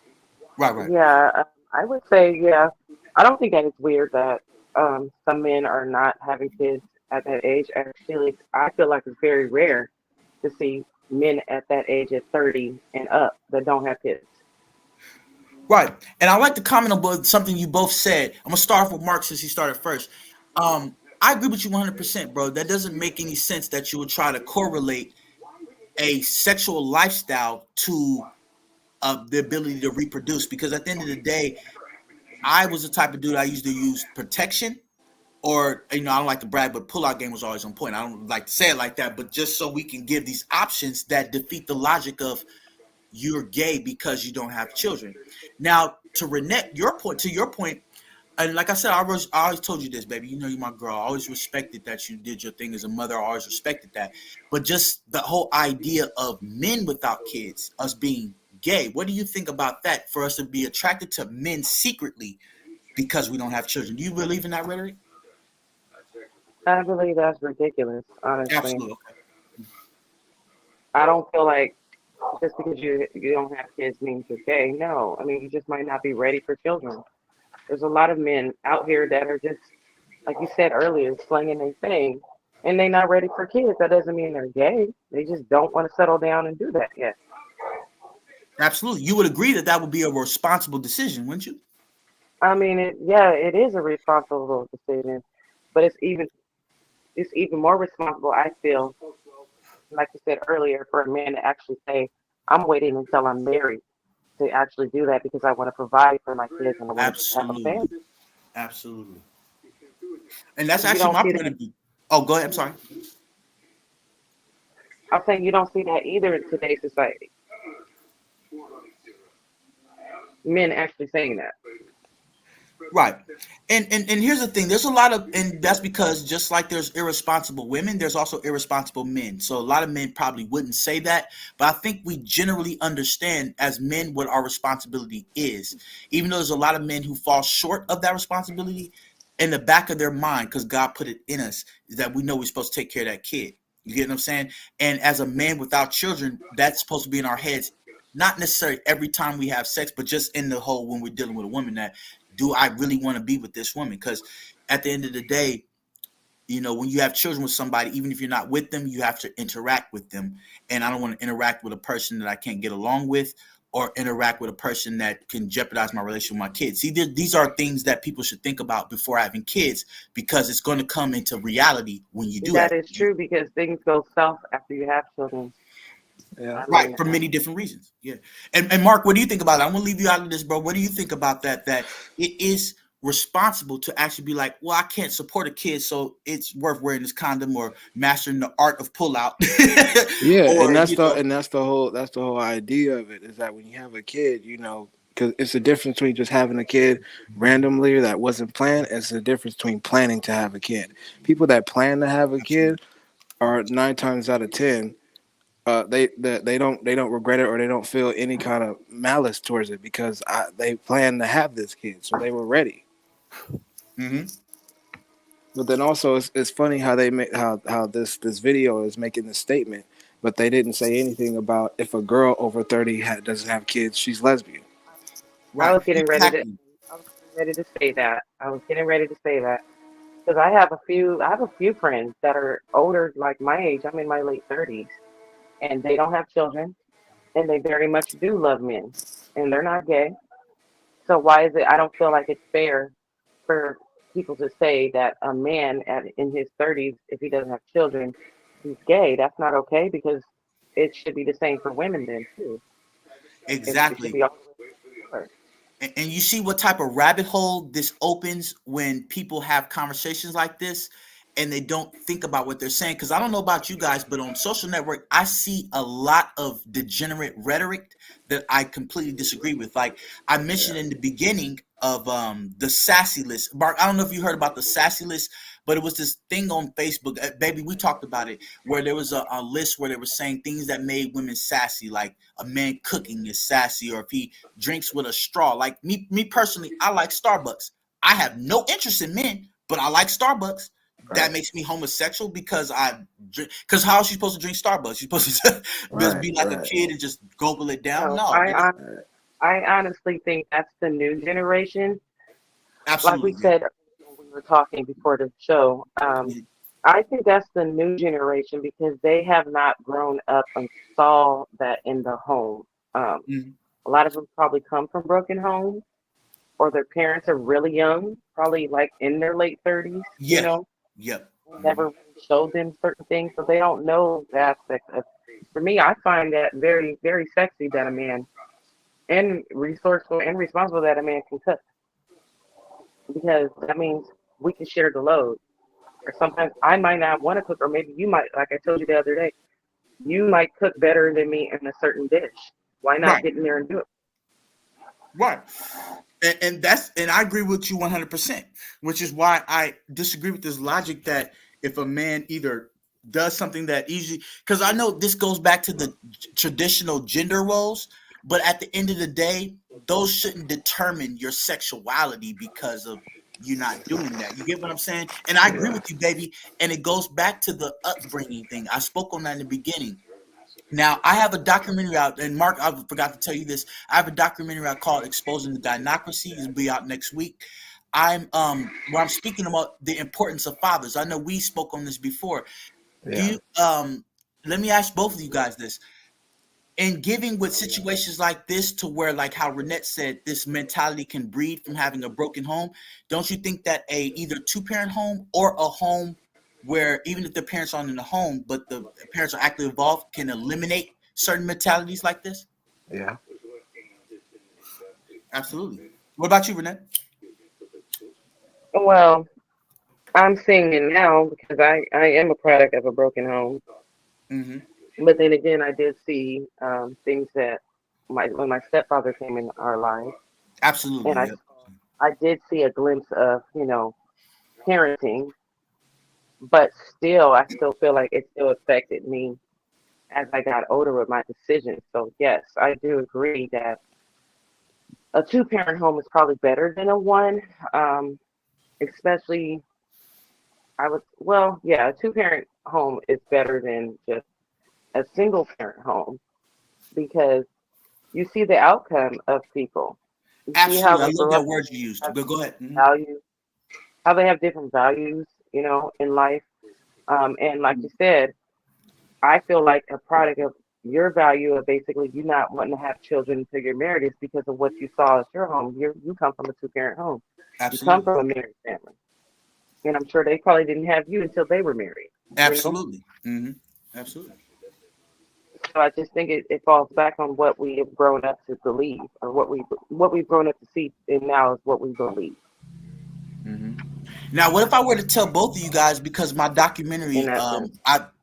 Right. yeah, I would say, yeah, I don't think that it's weird that some men are not having kids at that age. Actually, I feel like it's very rare to see men at that age at 30 and up that don't have kids. Right. And I like to comment on something you both said. I'm gonna start off with Mark since he started first. I agree with you 100%, bro. That doesn't make any sense that you would try to correlate a sexual lifestyle to the ability to reproduce. Because at the end of the day, I was the type of dude I used to use protection, or I don't like to brag, but pullout game was always on point. I don't like to say it like that, but just so we can give these options that defeat the logic of you're gay because you don't have children. Now, to your point, and like I said, I always told you this, baby. You know, you're my girl. I always respected that you did your thing as a mother. I always respected that. But just the whole idea of men without kids, us being gay, what do you think about that? For us to be attracted to men secretly because we don't have children. Do you believe in that rhetoric? I believe that's ridiculous, honestly. Absolutely. I don't feel like just because you don't have kids means you're gay. No, I mean you just might not be ready for children. There's a lot of men out here that are just like you said earlier, slinging their thing, and they're not ready for kids. That doesn't mean they're gay. They just don't want to settle down and do that yet. Absolutely. You would agree that that would be a responsible decision, wouldn't you? I mean, it is a responsible decision, but it's even more responsible. I feel, like you said earlier, for a man to actually say, "I'm waiting until I'm married to actually do that because I want to provide for my kids and I want to have a family." Absolutely. Absolutely. And that's You actually don't my see point that. of view. Oh, go ahead. I'm sorry. I'm saying you don't see that either in today's society. Men actually saying that. Right. And here's the thing. There's a lot of, and that's because just like there's irresponsible women, there's also irresponsible men. So a lot of men probably wouldn't say that, but I think we generally understand as men what our responsibility is. Even though there's a lot of men who fall short of that responsibility, in the back of their mind, because God put it in us, is that we know we're supposed to take care of that kid. You get what I'm saying? And as a man without children, that's supposed to be in our heads, not necessarily every time we have sex, but just in the whole when we're dealing with a woman, that do I really want to be with this woman? Because at the end of the day, you know, when you have children with somebody, even if you're not with them, you have to interact with them. And I don't want to interact with a person that I can't get along with, or interact with a person that can jeopardize my relationship with my kids. See, these are things that people should think about before having kids, because it's going to come into reality when you do have That is kids. true because things go south after you have children. Yeah. I Right, learned for that. many different reasons. Yeah. And Mark, what do you think about it? I'm gonna leave you out of this, bro. What do you think about that? That it is responsible to actually be like, well, I can't support a kid, so it's worth wearing this condom or mastering the art of pullout. Yeah, Or, you know, and that's the whole idea of it is that when you have a kid, you know, because it's a difference between just having a kid randomly that wasn't planned. It's the difference between planning to have a kid. People that plan to have a absolutely. kid are 9 times out of 10. They don't regret it, or they don't feel any kind of malice towards it because they planned to have this kid, so they were ready. Mm-hmm. But then also it's funny how they make how this video is making this statement, but they didn't say anything about if a girl over 30 doesn't have kids, she's lesbian. I Right. was getting ready to Exactly. I was getting ready to say that. I was getting ready to say that because I have a few friends that are older like my age. I'm in my late 30s and they don't have children and they very much do love men and they're not gay. So why is it I don't feel like it's fair for people to say that a man in his 30s, if he doesn't have children, he's gay. That's not okay because it should be the same for women then too. It should Exactly. be all the way. And you see what type of rabbit hole this opens when people have conversations like this and they don't think about what they're saying. Because I don't know about you guys, but on social network, I see a lot of degenerate rhetoric that I completely disagree with. Like I mentioned in the beginning of the sassy list. Mark, I don't know if you heard about the sassy list, but it was this thing on Facebook. Baby, we talked about it, where there was a list where they were saying things that made women sassy, like a man cooking is sassy, or if he drinks with a straw. Like me personally, I like Starbucks. I have no interest in men, but I like Starbucks. That Right, makes me homosexual because I drink. Because how is she supposed to drink Starbucks? She's supposed to just right, be like a right, kid and just gobble it down? No, No, nigga. right. I honestly think that's the new generation. Like we Absolutely, yeah. said when we were talking before the show, I think that's the new generation because they have not grown up and saw that in the home. Um, Mhm. a lot of them probably come from broken homes or their parents are really young, probably like in their late 30s, Yeah, yep. never Mhm. really showed them certain things, so they don't know the aspect of. For me, I find that very, very sexy that a man and resourceful and responsible that a man can cook because that means we can share the load. Or sometimes I might not want to cook, or maybe you might, like I told you the other day, you might cook better than me in a certain dish. Why not Right, get in there and do it? right. And I agree with you 100%, which is why I disagree with this logic that if a man either does something that easy, because I know this goes back to the traditional gender roles, but at the end of the day, those shouldn't determine your sexuality because of you not doing that. You get what I'm saying? And I agree Yeah. with you, baby. And it goes back to the upbringing thing. I spoke on that in the beginning. Now, I have a documentary out, and Mark, I forgot to tell you this. I have a documentary out called "Exposing the Gynocracy." It'll be out next week. Where I'm speaking about the importance of fathers. I know we spoke on this before. Do Yeah. you Let me ask both of you guys this. In giving with situations like this, to where, like how Renette said, this mentality can breed from having a broken home, don't you think that a either two-parent home or a home where even if the parents aren't in the home but the parents are actively involved can eliminate certain mentalities like this? Yeah. Absolutely. What about you, Renette? Well, I'm seeing it now because I am a product of a broken home. Mm-hmm. But then again, I did see things that when my stepfather came in our life, Absolutely. and Yep. I did see a glimpse of parenting, but still, I still feel like it still affected me as I got older with my decisions. So yes, I do agree that a two-parent home is probably better than a one, especially yeah, a two-parent home is better than just a single-parent home because you see the outcome of people. You see how Absolutely. I they love grow that up, word you used. have Go ahead. Mm-hmm. values, how they have different values, in life. And like you said, I feel like a product of your value of basically you not wanting to have children until you're married is because of what you saw as your home. You come from a two-parent home. You come Absolutely. from a married family. And I'm sure they probably didn't have you until they were married. Absolutely. Mm-hmm. Absolutely. So I just think it falls back on what we have grown up to believe, or what we've grown up to see, and now is what we believe. Mm-hmm. Now, what if I were to tell both of you guys, because my In documentary, that sense.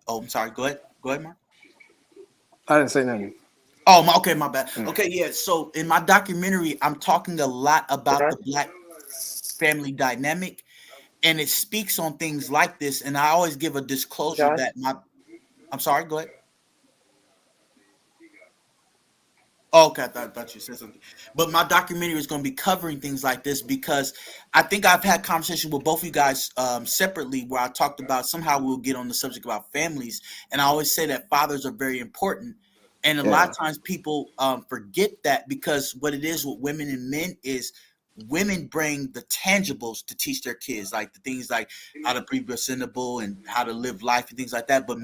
I'm sorry. Go ahead. Go ahead, Mark. I didn't say nothing. Oh, okay, my bad. Yeah. Okay, yeah. So in my documentary, I'm talking a lot about Okay. the black family dynamic, and it speaks on things like this. And I always give a disclosure Josh. that I'm sorry. Go ahead. Oh, okay, I thought you said something. But my documentary is going to be covering things like this because I think I've had conversation with both of you guys separately where I talked about somehow we'll get on the subject about families. And I always say that fathers are very important. And a lot Yeah. of times people forget that because what it is with women and men is women bring the tangibles to teach their kids, like the things like how to be presentable and how to live life and things like that. But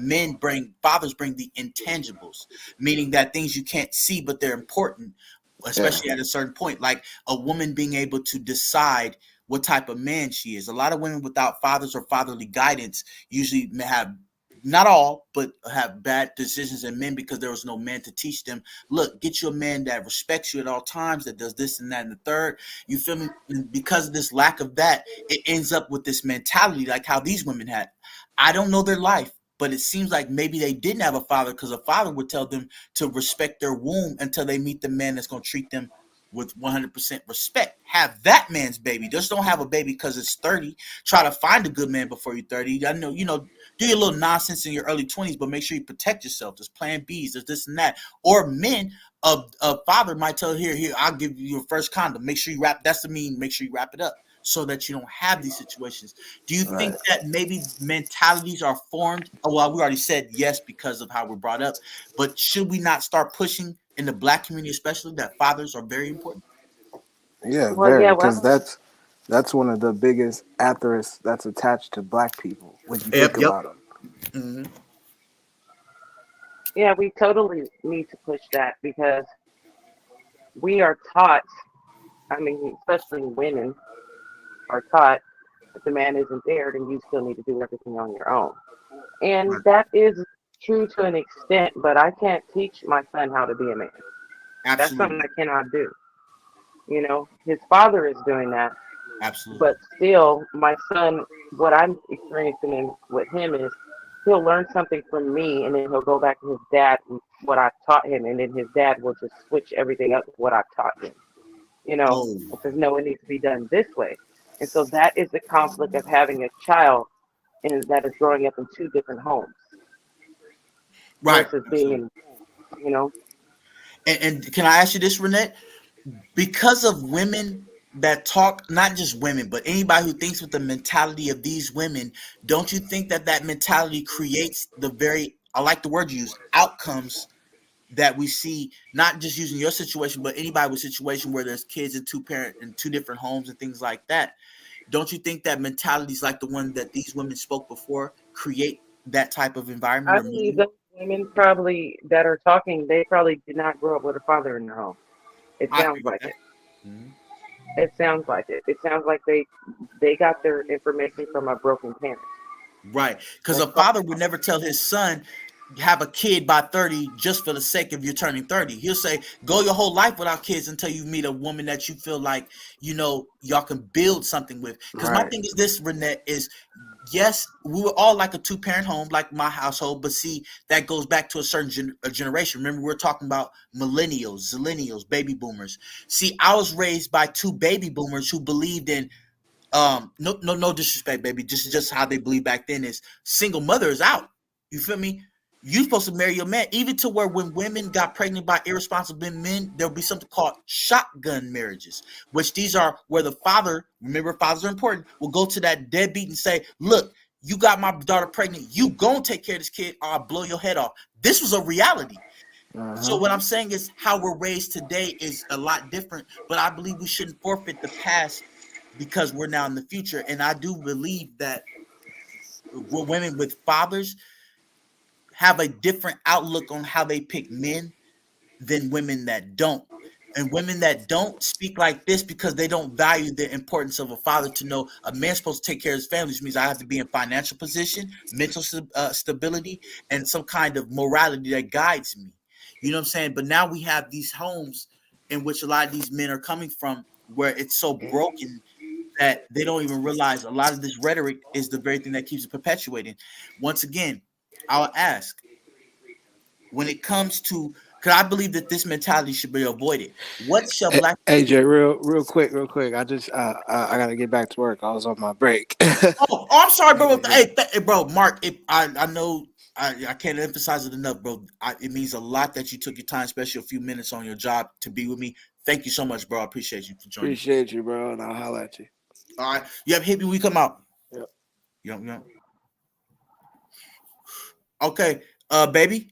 fathers bring the intangibles, meaning that things you can't see but they're important, Yeah. especially at a certain point, like a woman being able to decide what type of man she is. A lot of women without fathers or fatherly guidance usually have, not all, but have bad decisions in men because there was no man to teach them. Look, get you a man that respects you at all times, that does this and that and the third. You feel me? And because of this lack of that, it ends up with this mentality like how these women had. I don't know their life, but it seems like maybe they didn't have a father because a father would tell them to respect their womb until they meet the man that's going to treat them with 100% respect. Have that man's baby. Just don't have a baby because it's 30. Try to find a good man before you're 30. I know, do your little nonsense in your early 20s, but make sure you protect yourself. There's plan B's, there's this and that. Or men, a father might tell, here, I'll give you your first condom. Make sure you wrap, that's the mean, make sure you wrap it up so that you don't have these situations. Do you think Right. that maybe mentalities are formed? Oh, well, we already said yes because of how we're brought up, but should we not start pushing in the black community, especially, that fathers are very important? Yeah, Well, very, yeah, because well, that's one of the biggest atheros that's attached to black people when you think Yep. about them. Mm-hmm. yeah, we totally need to push that because we are taught. I mean, especially women are taught if the man isn't there, then you still need to do everything on your own. And Right. that is true to an extent, but I can't teach my son how to be a man. That's something Absolutely. I cannot do. His father is doing that, Absolutely. but still, my son, what I'm experiencing with him is he'll learn something from me, and then he'll go back to his dad, what I've taught him, and then his dad will just switch everything up with what I've taught him. You know, Oh, it says no, it needs to be done this way. And so that is the conflict of having a child and that is growing up in two different homes right. versus being Absolutely. in, you know, And can I ask you this, Renette? Because of women that talk, not just women, but anybody who thinks with the mentality of these women, don't you think that that mentality creates the very, I like the word you use, outcomes that we see, not just using your situation, but anybody with a situation where there's kids in two parent in two different homes and things like that. Don't you think that mentalities like the one that these women spoke before create that type of environment I or believe milieu? those women probably that are talking, they probably did not grow up with a father in their home. It I sounds agree with like that. it. Mhm. It sounds like it. It sounds like they got their information from a broken parent. Right. Because That's a all. father would never tell his son, have a kid by 30 just for the sake of you turning 30. He'll say, go your whole life without kids until you meet a woman that you feel like, y'all can build something with. Because my Right. thing is this, Renette, is yes, we were all like a two-parent home, like my household, but see, that goes back to a certain generation. Remember, we're talking about millennials, zillennials, baby boomers. See, I was raised by two baby boomers who believed in no disrespect, baby. Just how they believe back then is single mother is out. You feel me? You supposed to marry your man, even to where when women got pregnant by irresponsible men, there'll be something called shotgun marriages, which these are where the father, remember fathers are important, will go to that deadbeat and say, look, you got my daughter pregnant, you gonna take care of this kid or I'll blow your head off. This was a reality. So Uh-huh. what I'm saying is how we're raised today is a lot different, but I believe we shouldn't forfeit the past because we're now in the future. And I do believe that women with fathers have a different outlook on how they pick men than women that don't. And women that don't speak like this because they don't value the importance of a father to know a man's supposed to take care of his family, which means I have to be in financial position, mental stability, and some kind of morality that guides me. You know what I'm saying? But now we have these homes in which a lot of these men are coming from where it's so broken that they don't even realize a lot of this rhetoric is the very thing that keeps it perpetuating. Once again, I'll ask, when it comes to, because I believe that this mentality should be avoided. What shall black people do? AJ, real quick. I just I gotta get back to work. I was on my break. I'm sorry, bro. Hey, bro, Mark. I know I can't emphasize it enough, bro. It means a lot that you took your time, especially a few minutes on your job, to be with me. Thank you so much, bro. I appreciate you for joining. Appreciate you, bro, and I'll holler at you. All right, you have hit me when we come out. Yep. You. Okay, baby.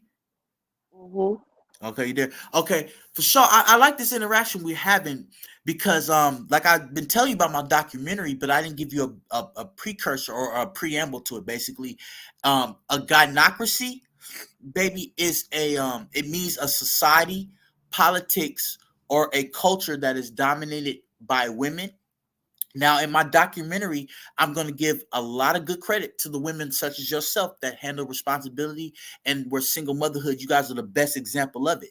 Hmm. Okay, you there? Okay, for sure. I like this interaction we're having because, like I've been telling you about my documentary, but I didn't give you a precursor or a preamble to it. Basically, a gynocracy, baby, is it means a society, politics, or a culture that is dominated by women. Now, in my documentary, I'm going to give a lot of good credit to the women such as yourself that handle responsibility and were single motherhood. You guys are the best example of it.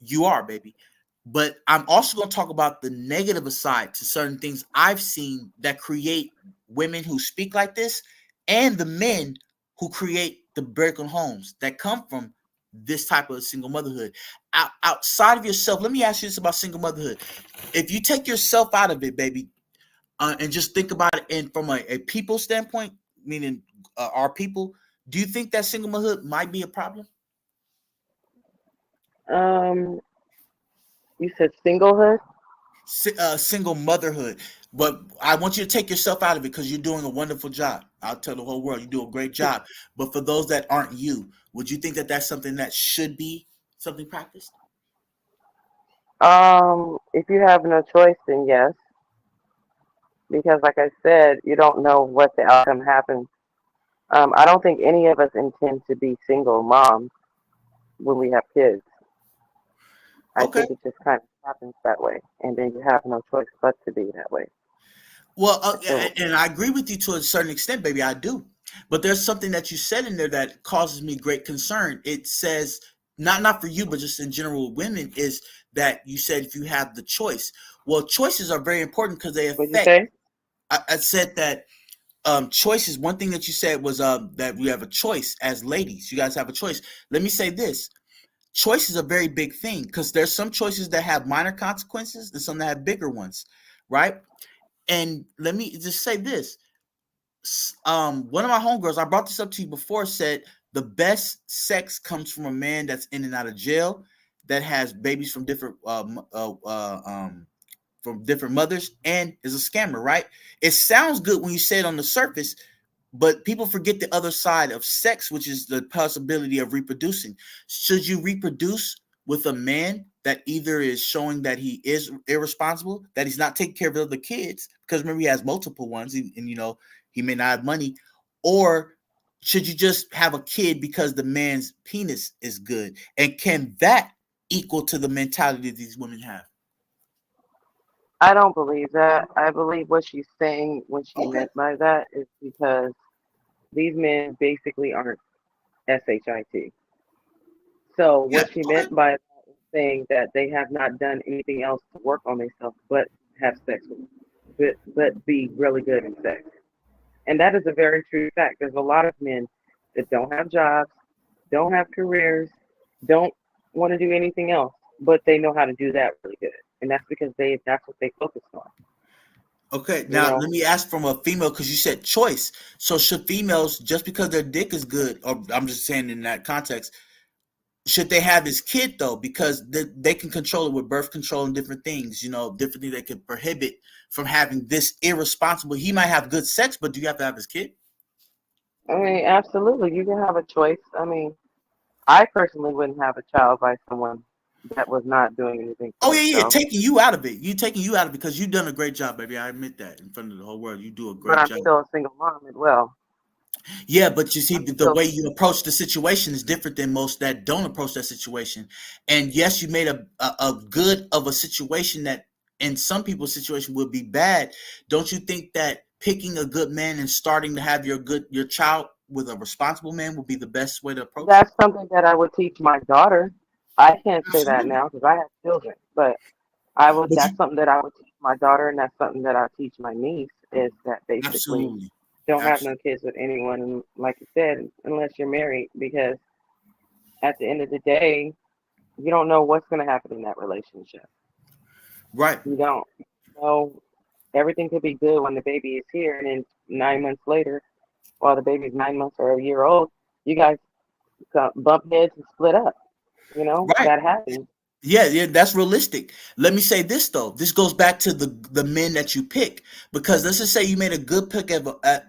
You are, baby. But I'm also going to talk about the negative aside to certain things I've seen that create women who speak like this and the men who create the broken homes that come from this type of single motherhood. Outside of yourself, let me ask you this about single motherhood. If you take yourself out of it, baby, and just think about it in from a people standpoint, meaning our people, do you think that single motherhood might be a problem? Um, you said singlehood. Single motherhood. But I want you to take yourself out of it because you're doing a wonderful job. I'll tell the whole world you do a great job. But for those that aren't you, would you think that that's something that should be something practiced? If you have no choice, then yes, because like I said, you don't know what the outcome happens. I don't think any of us intend to be single moms when we have kids. I Okay. think it just kind of happens that way, and then you have no choice but to be that way. Well, I feel. and I agree with you to a certain extent, baby. I do. But there's something that you said in there that causes me great concern. It says, not for you, but just in general with women, is that you said if you have the choice. Well, choices are very important because they What'd you affect. say? I said that choices. One thing that you said was that we have a choice as ladies. You guys have a choice. Let me say this. choice is a very big thing because there's some choices that have minor consequences and some that have bigger ones, right? And let me just say this. One of my homegirls, I brought this up to you before, said the best sex comes from a man that's in and out of jail, that has babies from different mothers, and is a scammer, right? It sounds good when you say it on the surface, but people forget the other side of sex, which is the possibility of reproducing. Should you reproduce with a man that either is showing that he is irresponsible, that he's not taking care of the other kids, because remember he has multiple ones, and he may not have money, or should you just have a kid because the man's penis is good? And can that equal to the mentality that these women have? I don't believe that. I believe what she's saying, what she Okay. meant by that, is because these men basically aren't SHIT. So Yeah. what she Okay. meant by that is saying that they have not done anything else to work on themselves but have sex with, but be really good in sex. And that is a very true fact. There's a lot of men that don't have jobs, don't have careers, don't want to do anything else, but they know how to do that really good. And that's because that's what they focus on. Okay, You now know, let me ask from a female because you said choice. So should females, just because their dick is good, or I'm just saying in that context, should they have this kid though? Because they can control it with birth control and different things, different things they can prohibit from having this irresponsible. He might have good sex, but do you have to have his kid? I mean, absolutely, you can have a choice. I mean, I personally wouldn't have a child by someone that was not doing anything for Oh yeah, themselves. taking you out of it. You taking you out of it because you've done a great job, baby. I admit that in front of the whole world. You do a But great I'm job. still a single mom as well. Yeah, but you see, I'm the still way you approach the situation is different than most that don't approach that situation. And yes, you made a good of a situation that in some people's situation would be bad. Don't you think that picking a good man and starting to have your child with a responsible man would be the best way to approach it? that's something that I would teach my daughter. I can't say that Absolutely. now because I have children, but I would. But That's you something that I would teach my daughter, and that's something that I teach my niece. Is that basically absolutely, don't have no absolutely. kids with anyone, and like you said, unless you're married, because at the end of the day, you don't know what's going to happen in that relationship. Right. You don't know. Everything could be good when the baby is here, and then 9 months later, while the baby's 9 months or a year old, you guys bump heads and split up. You know Right. that happens. Yeah, that's realistic. Let me say this though. This goes back to the men that you pick, because let's just say you made a good pick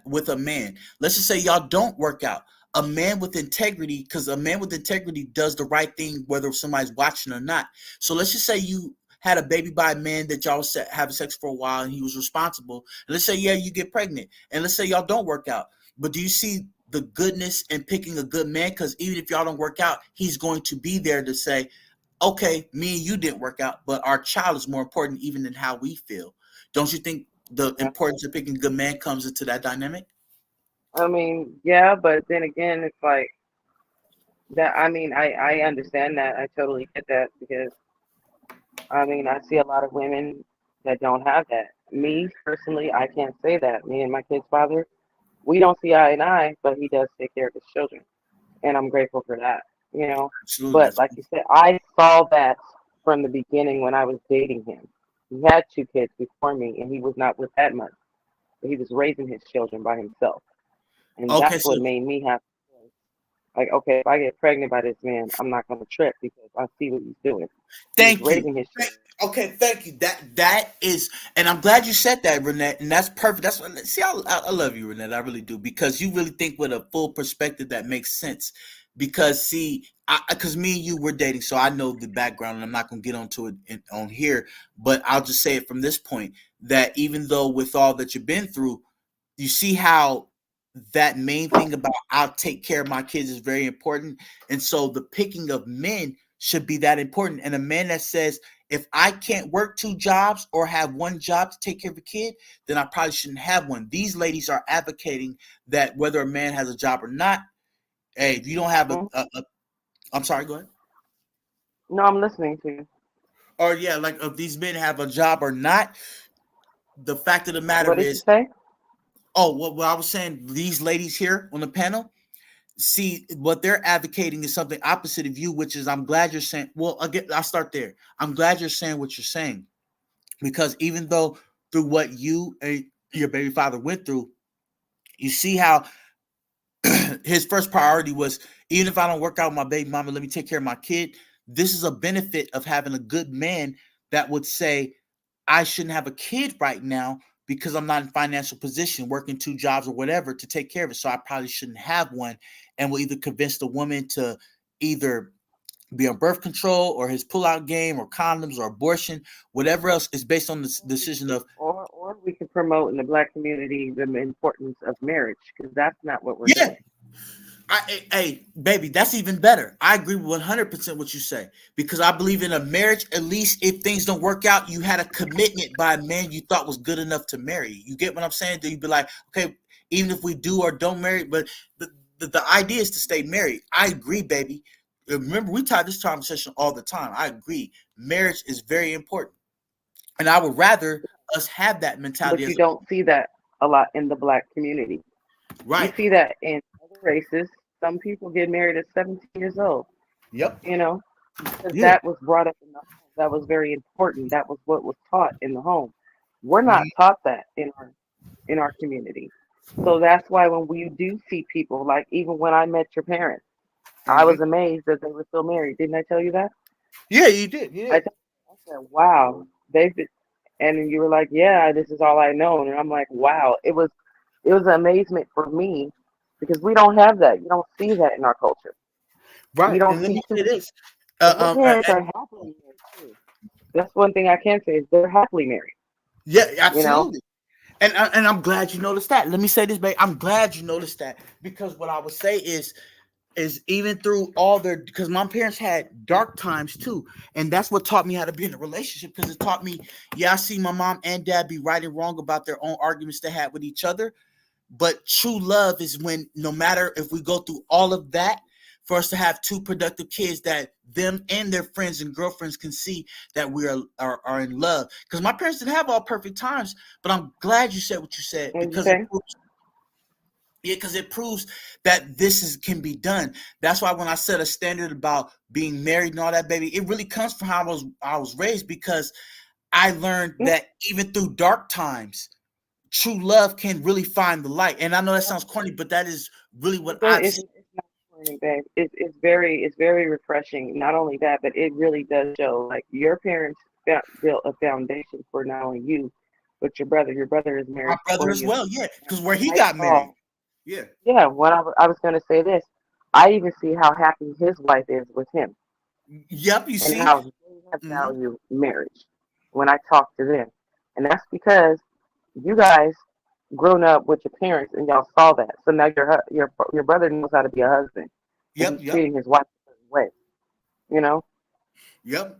with a man. Let's just say y'all don't work out. A man with integrity, because a man with integrity does the right thing whether somebody's watching or not. So let's just say you had a baby by a man that y'all was having sex for a while and he was responsible. And let's say you get pregnant, and let's say y'all don't work out. But do you see the goodness in picking a good man? Because even if y'all don't work out, he's going to be there to say, okay, me and you didn't work out, but our child is more important even than how we feel. Don't you think the Yeah. importance of picking a good man comes into that dynamic? I mean, yeah, but then again, it's like that. I mean, I understand that. I totally get that because I mean, I see a lot of women that don't have that. Me personally, I can't say that. Me and my kid's father, we don't see eye and eye, but he does take care of his children, and I'm grateful for that. You know, Absolutely. but like you said, I saw that from the beginning when I was dating him. He had two kids before me, and he was not with that much. But he was raising his children by himself, and Okay, that's so what made me have like, okay, if I get pregnant by this man, I'm not gonna trip because I see what he's doing. He's thank you. raising his children. Okay, thank you. That is, and I'm glad you said that, Renette, and that's perfect. That's what, see, I love you, Renette. I really do, because you really think with a full perspective that makes sense. Because see, because me and you were dating, so I know the background, and I'm not gonna get onto it on here, but I'll just say it from this point that even though with all that you've been through, you see how that main thing about I'll take care of my kids is very important. And so the picking of men should be that important. And a man that says, if I can't work two jobs or have one job to take care of a kid, then I probably shouldn't have one. These ladies are advocating that whether a man has a job or not, hey, if you don't have Hmm. I'm sorry, go ahead. No, I'm listening to you. Or yeah, like if these men have a job or not, the fact of the What matter did you is, say? oh, what I was saying, these ladies here on the panel, see what they're advocating is something opposite of you, which is I'm glad you're saying. Well, again, I'll start there. I'm glad you're saying what you're saying because even though through what you and your baby father went through, you see how his first priority was even if I don't work out with my baby mama, let me take care of my kid. This is a benefit of having a good man that would say, I shouldn't have a kid right now because I'm not in financial position, working two jobs or whatever to take care of it. So I probably shouldn't have one. And will either convince the woman to either be on birth control or his pullout game or condoms or abortion, whatever else is based on the decision of, Or we can promote in the Black community the importance of marriage because that's not what we're yeah, doing. hey, baby, that's even better. I agree with 100% what you say because I believe in a marriage. At least if things don't work out, you had a commitment by a man you thought was good enough to marry. You get what I'm saying? Then you'd be like, okay, even if we do or don't marry, but the idea is to stay married. I agree, baby. Remember, we tie this conversation all the time. I agree. Marriage is very important, and I would rather us have that mentality But you as don't see that a lot in the Black community. You right. see that in other races. Some people get married at 17 years old, Yep. you know, because Yeah. that was brought up in the home. That was very important. That was what was taught in the home. We're not Mhm. taught that in our community. So that's why when we do see people, like even when I met your parents, I Mhm. was amazed that they were still married. Didn't I tell you that? Yeah, you did. You I, did. I said, wow, they've been, and you were like, yeah, this is all I know. And I'm like, wow, it was an amazement for me because we don't have that. You don't see that in our culture. You Right. don't And let see me two say people. this. And your parents are happily married too. That's one thing I can say is they're happily married. Yeah, You know, absolutely. And I'm glad you noticed that. Let me say this, babe. I'm glad you noticed that because what I would say is even through all their because my parents had dark times too, and that's what taught me how to be in a relationship because it taught me, yeah, I see my mom and dad be right and wrong about their own arguments they had with each other, but true love is when no matter if we go through all of that, for us to have two productive kids that them and their friends and girlfriends can see that we are in love. Because my parents didn't have all perfect times, but I'm glad you said what you said what did you because it say? proves, yeah, because it proves that this is can be done. That's why when I set a standard about being married and all that, baby, it really comes from how I was raised because I learned Yeah, that even through dark times, true love can really find the light. And I know that sounds corny, but that is really what I've seen. it's not corny, babe. It's very refreshing. Not only that, but it really does show like your parents built a foundation for not only you, but your brother. Your brother is My married brother before as you. well, yeah, And because where he I got saw, married, yeah. yeah, when I was going to say this, I even see how happy his wife is with him Yep, you and see. how they have Hmm. value marriage when I talk to them. And that's because you guys grown up with your parents and y'all saw that. So now your brother knows how to be a husband and Yep, he's yep, treating his wife a certain way, you know? yep.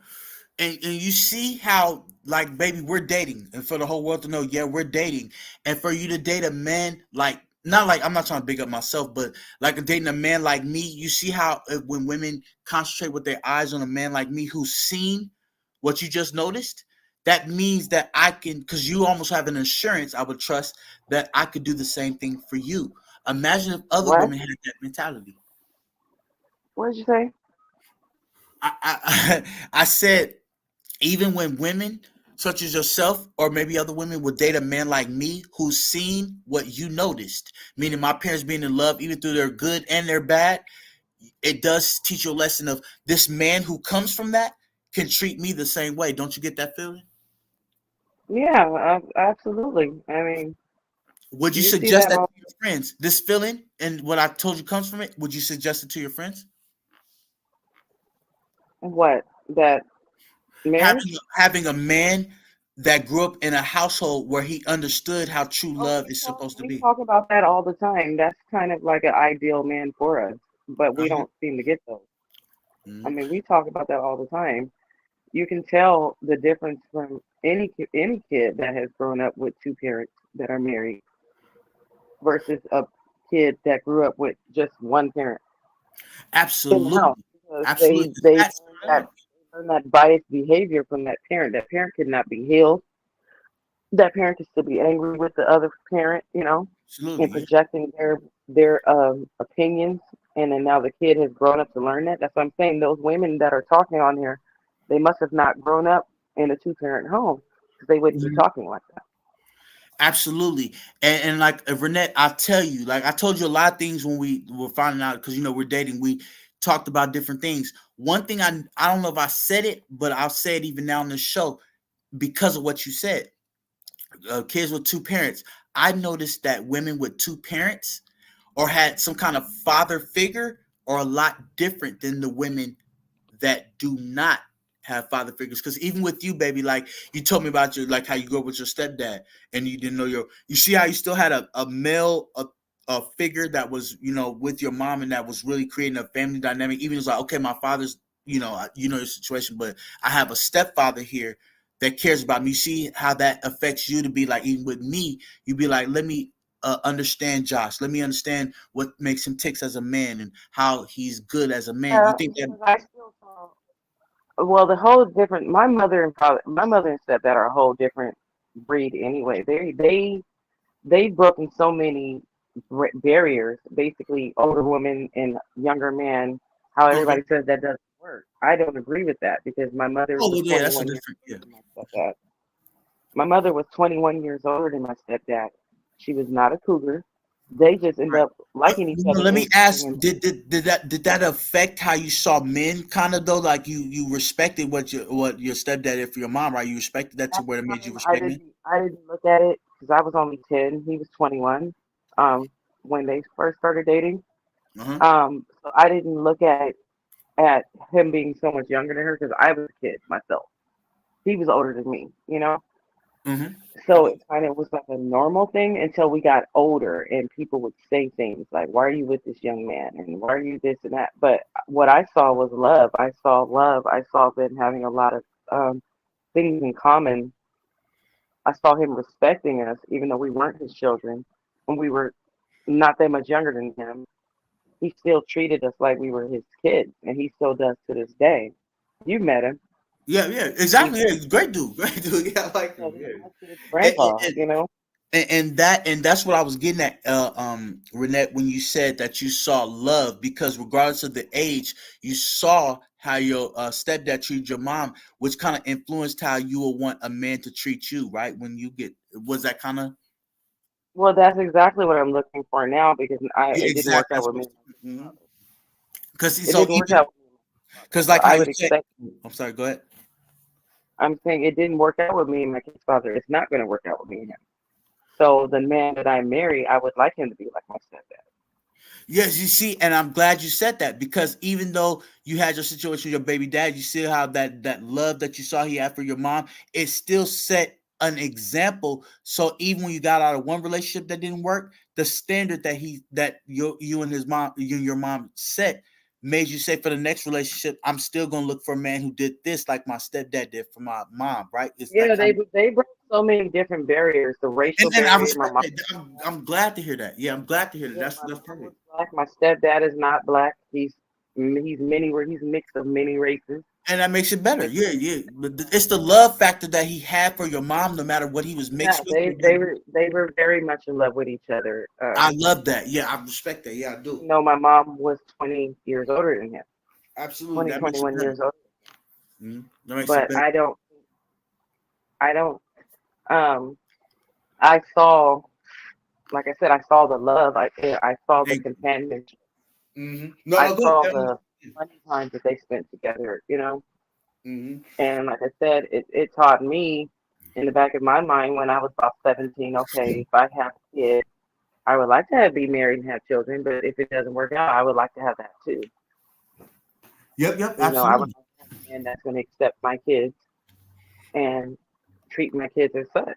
And you see how like baby we're dating and for the whole world to know, yeah, we're dating. And for you to date a man like not like I'm not trying to big up myself, but like dating a man like me, you see how when women concentrate with their eyes on a man like me who's seen what you just noticed, that means that I can because you almost have an assurance I would trust that I could do the same thing for you. Imagine if other What? women had that mentality. What did you say? I I said even when women such as yourself or maybe other women would date a man like me who's seen what you noticed, meaning my parents being in love even through their good and their bad, it does teach you a lesson of this man who comes from that can treat me the same way. Don't you get that feeling? Yeah, absolutely. I mean, Would you you see suggest that that to all your friends? This feeling and what I told you comes from it. Would you suggest it to your friends? what? That Having marriage? having a man that grew up in a household where he understood how true Oh, love is supposed to we be. talk about that all the time. That's kind of like an ideal man for us, but we Uh-huh. don't seem to get those. I Mhm. mean, we talk about that all the time. You can tell the difference from any kid that has grown up with two parents that are married versus a kid that grew up with just one parent in the house Absolutely. because Absolutely. they That's learn that biased behavior from that parent. That parent could not be healed. That parent could still be angry with the other parent, you know, and absolutely. projecting their opinions. and then now the kid has grown up to learn that. That's what I'm saying. Those women that are talking on here, they must have not grown up in a two-parent home because they wouldn't be talking like that. Absolutely. And like Renette, I'll tell you, like I told you a lot of things when we were finding out, because we're dating, we talked about different things. One thing I don't know if I said it, but I'll say it even now on the show because of what you said. Kids with two parents. I noticed that women with two parents or had some kind of father figure are a lot different than the women that do not have father figures. Because even with you, baby, like you told me about your, like how you grew up with your stepdad and you didn't know you see how you still had a male a figure that was with your mom, and that was really creating a family dynamic. Even it's like, okay, my father's your situation, but I have a stepfather here that cares about me. You see how that affects you to be like, even with me, you'd be like, let me understand Josh. Let me understand what makes him ticks as a man and how he's good as a man. You Yeah, think that? because I still saw. Well, the whole different. My mother and stepdad are a whole different breed anyway. They've broken so many barriers. Basically, older woman and younger man. How Okay. everybody says that doesn't work. I don't agree with that because my mother Oh was well, yeah, that's a 21 years different. Yeah. older than my stepdad. My mother was 21 years older than my stepdad. She was not a cougar. They just ended Right. up liking each other Let me and ask: falling in. did that affect how you saw men? Kind of though, like you respected what your stepdad did for your mom, right? You respected that to At the where it made you time, I respect men. didn't look at it because I was only 10. He was 21 um, when they first started dating. Uh huh. So I didn't look at him being so much younger than her because I was a kid myself. He was older than me, you know. Mm-hmm. So it kind of was like a normal thing until we got older and people would say things like, "Why are you with this young man?" and "Why are you this and that?" But what I saw was love. I saw love. I saw them having a lot of things in common. I saw him respecting us, even though we weren't his children, and we were not that much younger than him. He still treated us like we were his kids, and he still does to this day. You met him. Yeah, yeah, He, exactly. Yeah, he's a great dude, great dude. Yeah, I like so him. he's Yeah. my kid's And, grandpa, and, you know? and that's what I was getting at, Renette, when you said that you saw love, because regardless of the age, you saw how your stepdad treated your mom, which kind of influenced how you will want a man to treat you, right? When you get, was that kind of, Well, that's exactly what I'm looking for now because yeah, it didn't work exactly. out That's with what. me and my Mm-hmm. father. Because It so didn't work even out with me and my father. because So like how I you would said, expect. I'm sorry. Go ahead. I'm saying it didn't work out with me and my kid's father. It's not going to work out with me and him. So the man that I marry, I would like him to be like my stepdad. Yes, you see, and I'm glad you said that, because even though you had your situation with your baby dad, you still have that love that you saw he had for your mom. It still set an example. So even when you got out of one relationship that didn't work, the standard that you and his mom, you and your mom set, made you say, for the next relationship, I'm still gonna look for a man who did this like my stepdad did for my mom, right? It's that Yeah, kind of. they broke so many different barriers. The racial And I barrier. My respect mom. that. I'm glad to hear that. Yeah, I'm glad to hear that. Yeah, That's my that's mom was perfect. black. My stepdad is not black. He's many where he's a mix of many races. And that makes it better. And Yeah, yeah. But it's the love factor that he had for your mom, no matter what he was yeah, mixed with. they were very much in love with each other. I love that. Yeah, I respect that. Yeah, I do. You know, my mom was 20 years older than him, Absolutely. 20, That makes it 21 better. years older. That makes it But better. I don't, um, I saw, like I said, I saw the love. I saw the Thank companionship. you. No, I no, go saw ahead. the funny times that they spent together, you know. Mm-hmm. And like I said, it taught me in the back of my mind when I was about 17, okay, if I have a kid, I would like to be married and have children, but if it doesn't work out, I would like to have that too. Yep, yep, You know, I would absolutely. like to have a man that's going to accept my kids and treat my kids as such.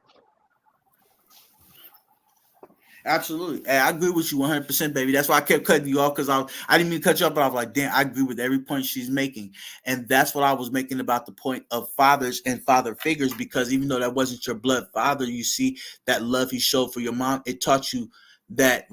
Absolutely. Hey, I agree with you 100%, baby. That's why I kept cutting you off, because I didn't mean to cut you off, but I was like, damn, I agree with every point she's making. And that's what I was making about the point of fathers and father figures, because even though that wasn't your blood father, you see that love he showed for your mom. It taught you that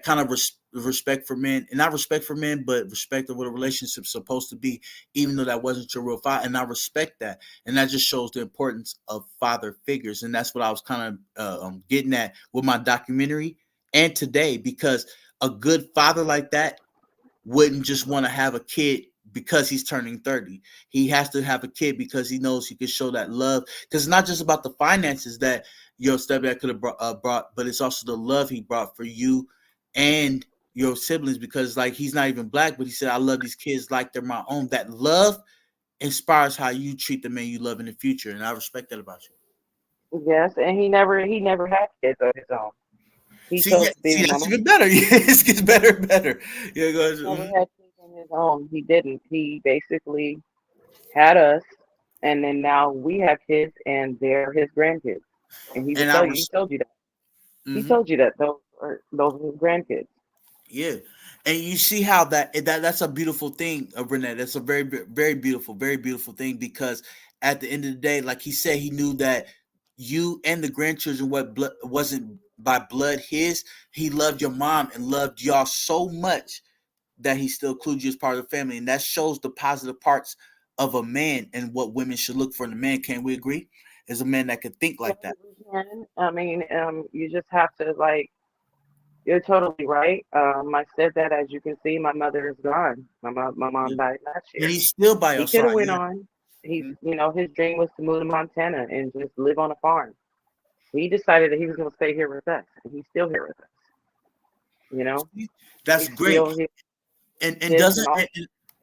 kind of respect for men, and not respect for men, but respect of what a relationship's supposed to be, even though that wasn't your real father. And I respect that. And that just shows the importance of father figures. And that's what I was kind of getting at with my documentary and today, because a good father like that wouldn't just want to have a kid because he's turning 30. He has to have a kid because he knows he can show that love. Because it's not just about the finances that your stepdad could have brought, but it's also the love he brought for you and your siblings. Because like he's not even black, but he said, "I love these kids like they're my own." That love inspires how you treat the man you love in the future, and I respect that about you. Yes, and he never had kids of his own. He See, chose yeah, see, baby that's mama. even better. Yeah, it gets better and better. Yeah, guys. Never had kids on his own. He didn't. He basically had us, and then now we have kids, and they're his grandkids. And he would And tell you, he told you that. He told you that those are his grandkids. yeah, and you see how that's a beautiful thing, Renee. That's a very beautiful thing because at the end of the day, like he said, he knew that you and the grandchildren wasn't by blood his. He loved your mom and loved y'all so much that he still includes you as part of the family, and that shows the positive parts of a man and what women should look for in a man. Can we agree? Is a man that could think Yes, like that. we can. I mean, you just have to like. You're totally right. My stepdad, as you can see, my mother is gone. My mom Yeah. died last And year. he's still by He your could have side. went Yeah. on. He's, Mhm. his dream was to move to Montana and just live on a farm. He decided that he was going to stay here with us, and he's still here with us. You know, That's he's great. still his And kids and doesn't all.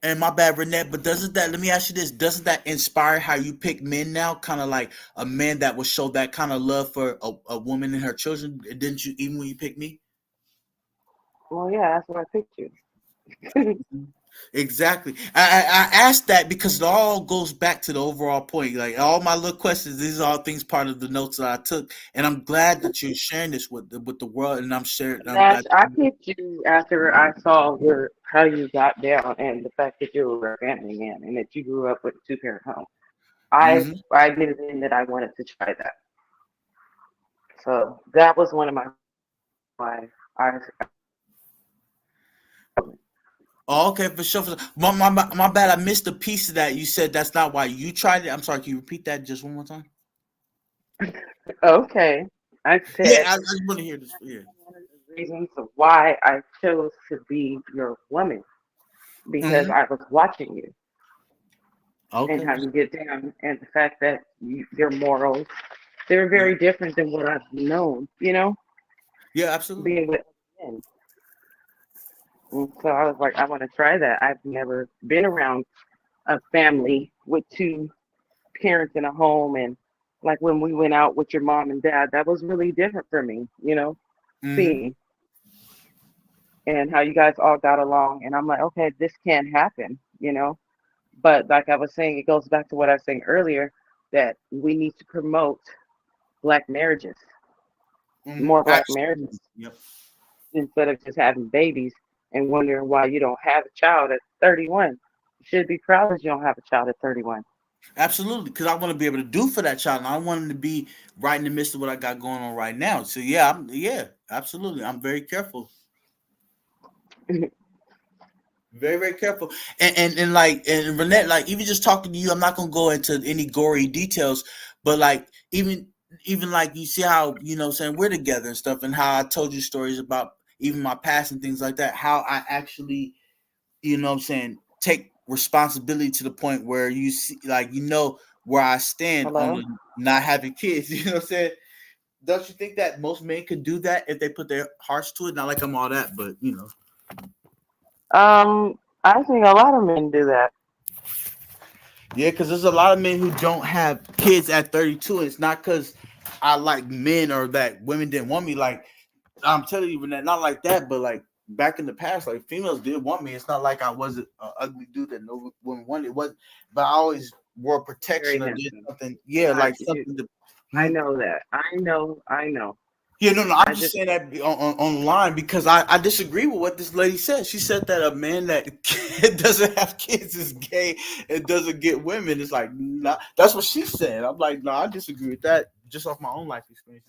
and my bad, Renette, but doesn't that, let me ask you this, doesn't that inspire how you pick men now? Kind of like a man that will show that kind of love for a woman and her children. Didn't you, even when you picked me? Well, yeah, that's what I picked you. Exactly. I asked that because it all goes back to the overall point. Like all my little questions, these are all things part of the notes that I took, and I'm glad that you're sharing this with the world. And I'm sharing. I'm Nash, glad. I picked you after I saw how you got down and the fact that you were a family man and that you grew up with a two-parent home. I Hmm. I admitted then that I wanted to try that. So that was one of my I Oh, okay, for sure. My bad. I missed a piece of that. You said that's not why you tried it. I'm sorry. Can you repeat that just one more time? okay. I Yeah, said I just want to hear this. Yeah. one of the reasons of why I chose to be your woman because Hmm. I was watching you and Okay. how you get down and the fact that your morals they're Yeah. very different than what I've known, Yeah. Absolutely. being with men. And so I was like, I want to try that. I've never been around a family with two parents in a home and like when we went out with your mom and dad, that was really different for me, Hmm. seeing and how you guys all got along. And I'm like, okay, this can't happen. But like I was saying, it goes back to what I was saying earlier that we need to promote black marriages, Hmm. more black Absolutely. marriages, Yep. instead of just having babies and wondering why you don't have a child at 31. You should be proud that you don't have a child at 31. Absolutely. Because I want to be able to do for that child, and I want him to be right in the midst of what I got going on right now. So yeah, yeah, absolutely. I'm very careful. Very careful. And like, and Renette, like even just talking to you, I'm not gonna go into any gory details, but like even like you see how, what I'm saying, we're together and stuff, and how I told you stories about even my past and things like that, how I actually, what I'm saying, take responsibility to the point where you see, like, where I stand on Hello? the not having kids. You know what I'm saying? Don't you think that most men could do that if they put their hearts to it? Not like I'm all that, but I think a lot of men do that. yeah, because there's a lot of men who don't have kids at 32. And it's not because I like men or that women didn't want me. Like, I'm telling you, Renee, not like that, but like back in the past, like females did want me. It's not like I wasn't an ugly dude that no woman wanted. It was, but I always wore Very protection or did handsome. something. Yeah, I like you, something to. I Hmm? know that. I know. Yeah, no, I'm I just just saying that online because I disagree with what this lady said. She said that a man that doesn't have kids is gay and doesn't get women. It's like, nah, that's what she said. I'm like, no, I disagree with that just off my own life experience.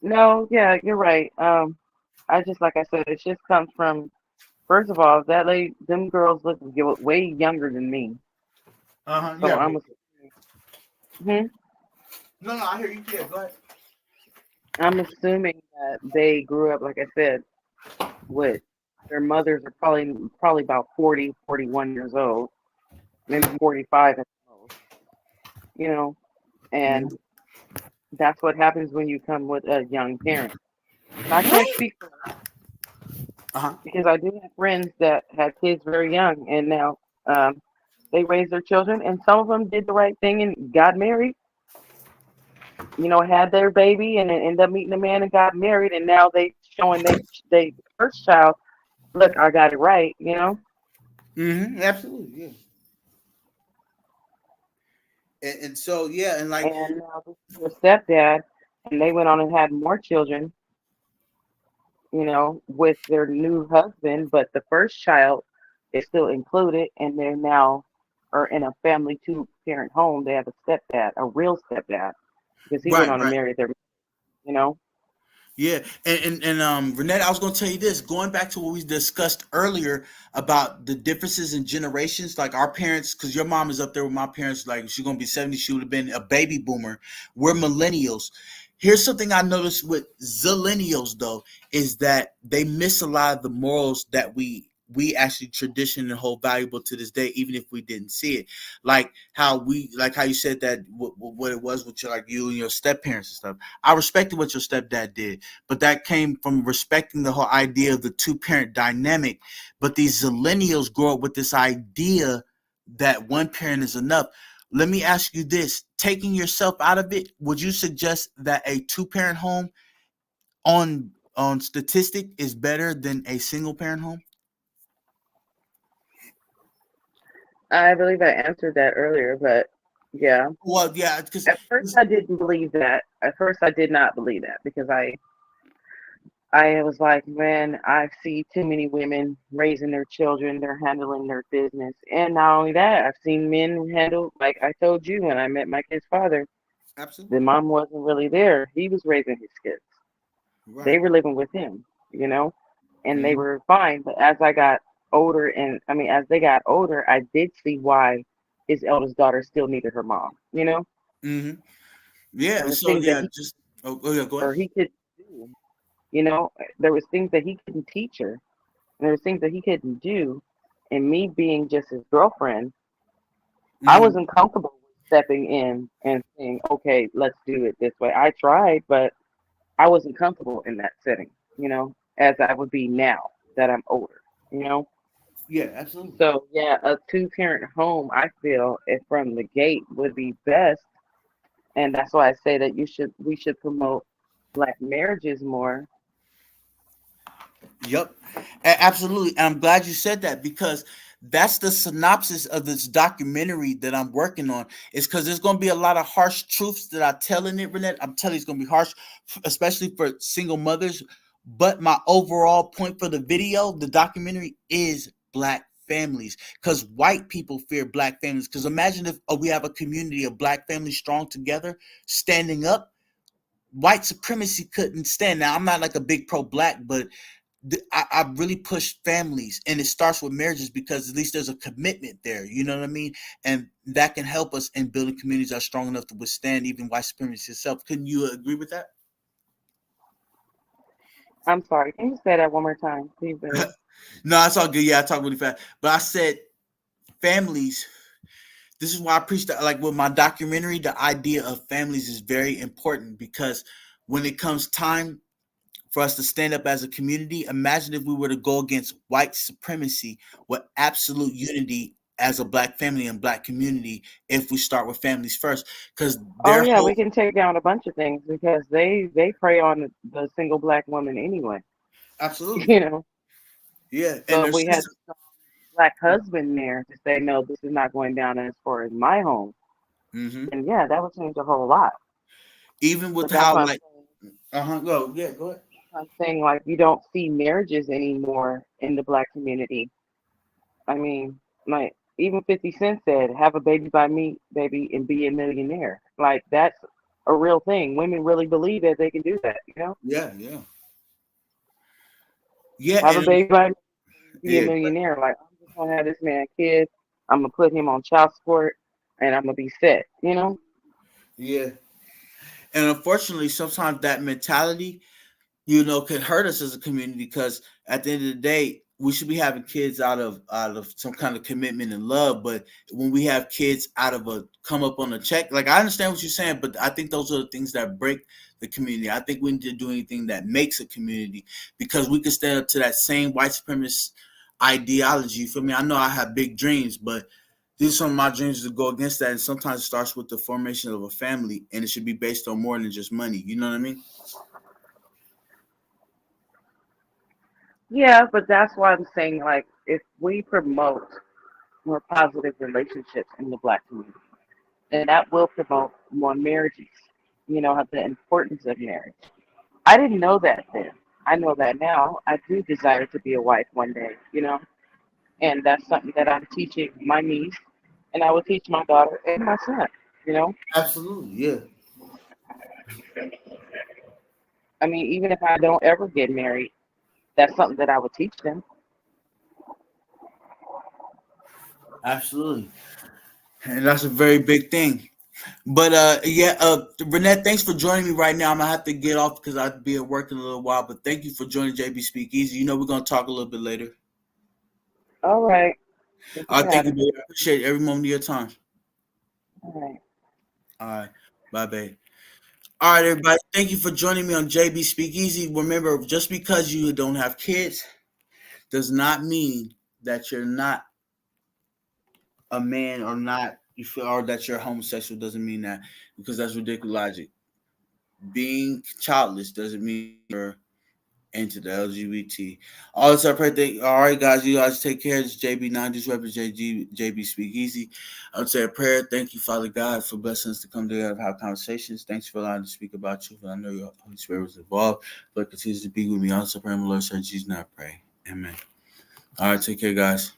no, yeah, you're right. I just like I said, it just comes from first of all, that lady, them girls look way younger than me. Uh huh. So Yeah. hmm, No, I hear you. Yeah, go ahead. I'm assuming that they grew up, like I said, with their mothers are probably about 40, 41 years old, maybe 45 at the most, you know, and that's what happens when you come with a young parent. And I can't speak for them Uh-huh. because I do have friends that had kids very young, and now they raised their children, and some of them did the right thing and got married, had their baby, and then ended up meeting a man and got married, and now they showing they first child, look, I got it right. Absolutely, yeah. And so yeah, and like And now this is their stepdad, and they went on and had more children, with their new husband, but the first child is still included, and they're now are in a family two-parent home. They have a stepdad, a real stepdad, because he went right, on and right. married their, you know. Yeah, and Renette, I was gonna tell you this. Going back to what we discussed earlier about the differences in generations, like our parents, because your mom is up there with my parents. Like she's gonna be 70, she would have been a baby boomer. We're millennials. Here's something I noticed with zillennials though, is that they miss a lot of the morals that we actually tradition and hold valuable to this day, even if we didn't see it. Like how you said that what it was with you and your step parents and stuff. I respected what your stepdad did, but that came from respecting the whole idea of the two-parent dynamic. But these millennials grow up with this idea that one parent is enough. Let me ask you this: taking yourself out of it, would you suggest that a two-parent home on statistic is better than a single-parent home? I believe I answered that earlier, but yeah. Well, yeah, because At first, I didn't believe that. At first, I did not believe that because I was like, man, I see too many women raising their children, they're handling their business. And not only that, I've seen men handle, like I told you when I met my kid's father, the absolutely mom wasn't really there. He was raising his kids. right. They were living with him, and they Mm-hmm. were fine. But as I got older, as they got older, I did see why his eldest daughter still needed her mom. Mm-hmm. Yeah, There and was so things that yeah, just yeah, go ahead. he could do. You know, there was things that he couldn't teach her. And there was things that he couldn't do. And me being just his girlfriend, I Mm-hmm. wasn't comfortable with stepping in and saying, okay, let's do it this way. I tried, but I wasn't comfortable in that setting, as I would be now that I'm older. Yeah, absolutely. So, yeah, a two-parent home, I feel, if from the gate would be best. And that's why I say that we should promote black marriages more. Yep, absolutely. And I'm glad you said that because that's the synopsis of this documentary that I'm working on. Is because there's going to be a lot of harsh truths that I tell in it, Renette. I'm telling you, it's going to be harsh, especially for single mothers. But my overall point for the video, the documentary, is black families because white people fear black families. Because imagine if we have a community of black families strong together, standing up. White supremacy couldn't stand. Now, I'm not like a big pro black, but I really push families, and it starts with marriages because at least there's a commitment there. You know what I mean? And that can help us in building communities that are strong enough to withstand even white supremacy itself. Couldn't you agree with that? I'm sorry. Can you say that one more time, please, baby? No, it's all good. Yeah, I talk really fast, but I said families. This is why I preach that. Like with my documentary, the idea of families is very important because when it comes time for us to stand up as a community. Imagine if we were to go against white supremacy with absolute unity as a black family and black community if we start with families first. Because Oh their yeah, we whole can take down a bunch of things because they prey on the single black woman anyway. absolutely. You know. Yeah. And So if their we had system. a black husband there to say no, this is not going down as far as my home, Hmm. then yeah, that would change a whole lot. Even with But that's how why like go, yeah, go ahead. I'm saying like you don't see marriages anymore in the black community. I mean, like even 50 Cent said, "Have a baby by me, baby, and be a millionaire." Like that's a real thing. Women really believe that they can do that. Yeah, yeah. Yeah, Have a and baby by me, be a yeah, millionaire. Like I'm just gonna have this man kids. I'm gonna put him on child support, and I'm gonna be set. yeah. And unfortunately, sometimes that mentality, can hurt us as a community because at the end of the day, we should be having kids out of some kind of commitment and love. But when we have kids out of a come up on a check, like I understand what you're saying, but I think those are the things that break the community. I think we need to do anything that makes a community, because we can stand up to that same white supremacist ideology. For me, I know I have big dreams, but these are some of my dreams to go against that. And sometimes it starts with the formation of a family, and it should be based on more than just money. You know what I mean? Yeah, but that's why I'm saying, like, if we promote more positive relationships in the black community, then that will promote more marriages. You know, the importance of marriage. I didn't know that then. I know that now. I do desire to be a wife one day, you know, and that's something that I'm teaching my niece, and I will teach my daughter and my son, you know. Absolutely, yeah. I mean, even if I don't ever get married, that's something that I would teach them. Absolutely. And that's a very big thing. But Renette, thanks for joining me right now. I'm gonna have to get off because I'll be at work in a little while. But thank you for joining JB Speakeasy. You know we're gonna talk a little bit later. All right. Thank you for Thank you, having me. babe. I appreciate every moment of your time. All right. All right. Bye, babe. All right, everybody. Thank you for joining me on JB Speakeasy. Remember, just because you don't have kids does not mean that you're not a man or not you feel or that you're homosexual. Doesn't mean that, because that's ridiculous logic. Being childless doesn't mean you're into the LGBT. All this I pray. All right, guys, you guys take care. This is JB9. This represents JB Speak Easy. I would say a prayer. Thank you, Father God, for blessing us to come together and have conversations. Thanks for allowing me to speak about you. But I know your Holy Spirit was involved. But continues to be with me. Also, pray, my Lord, Sir Jesus, and I pray. Amen. All right, take care, guys.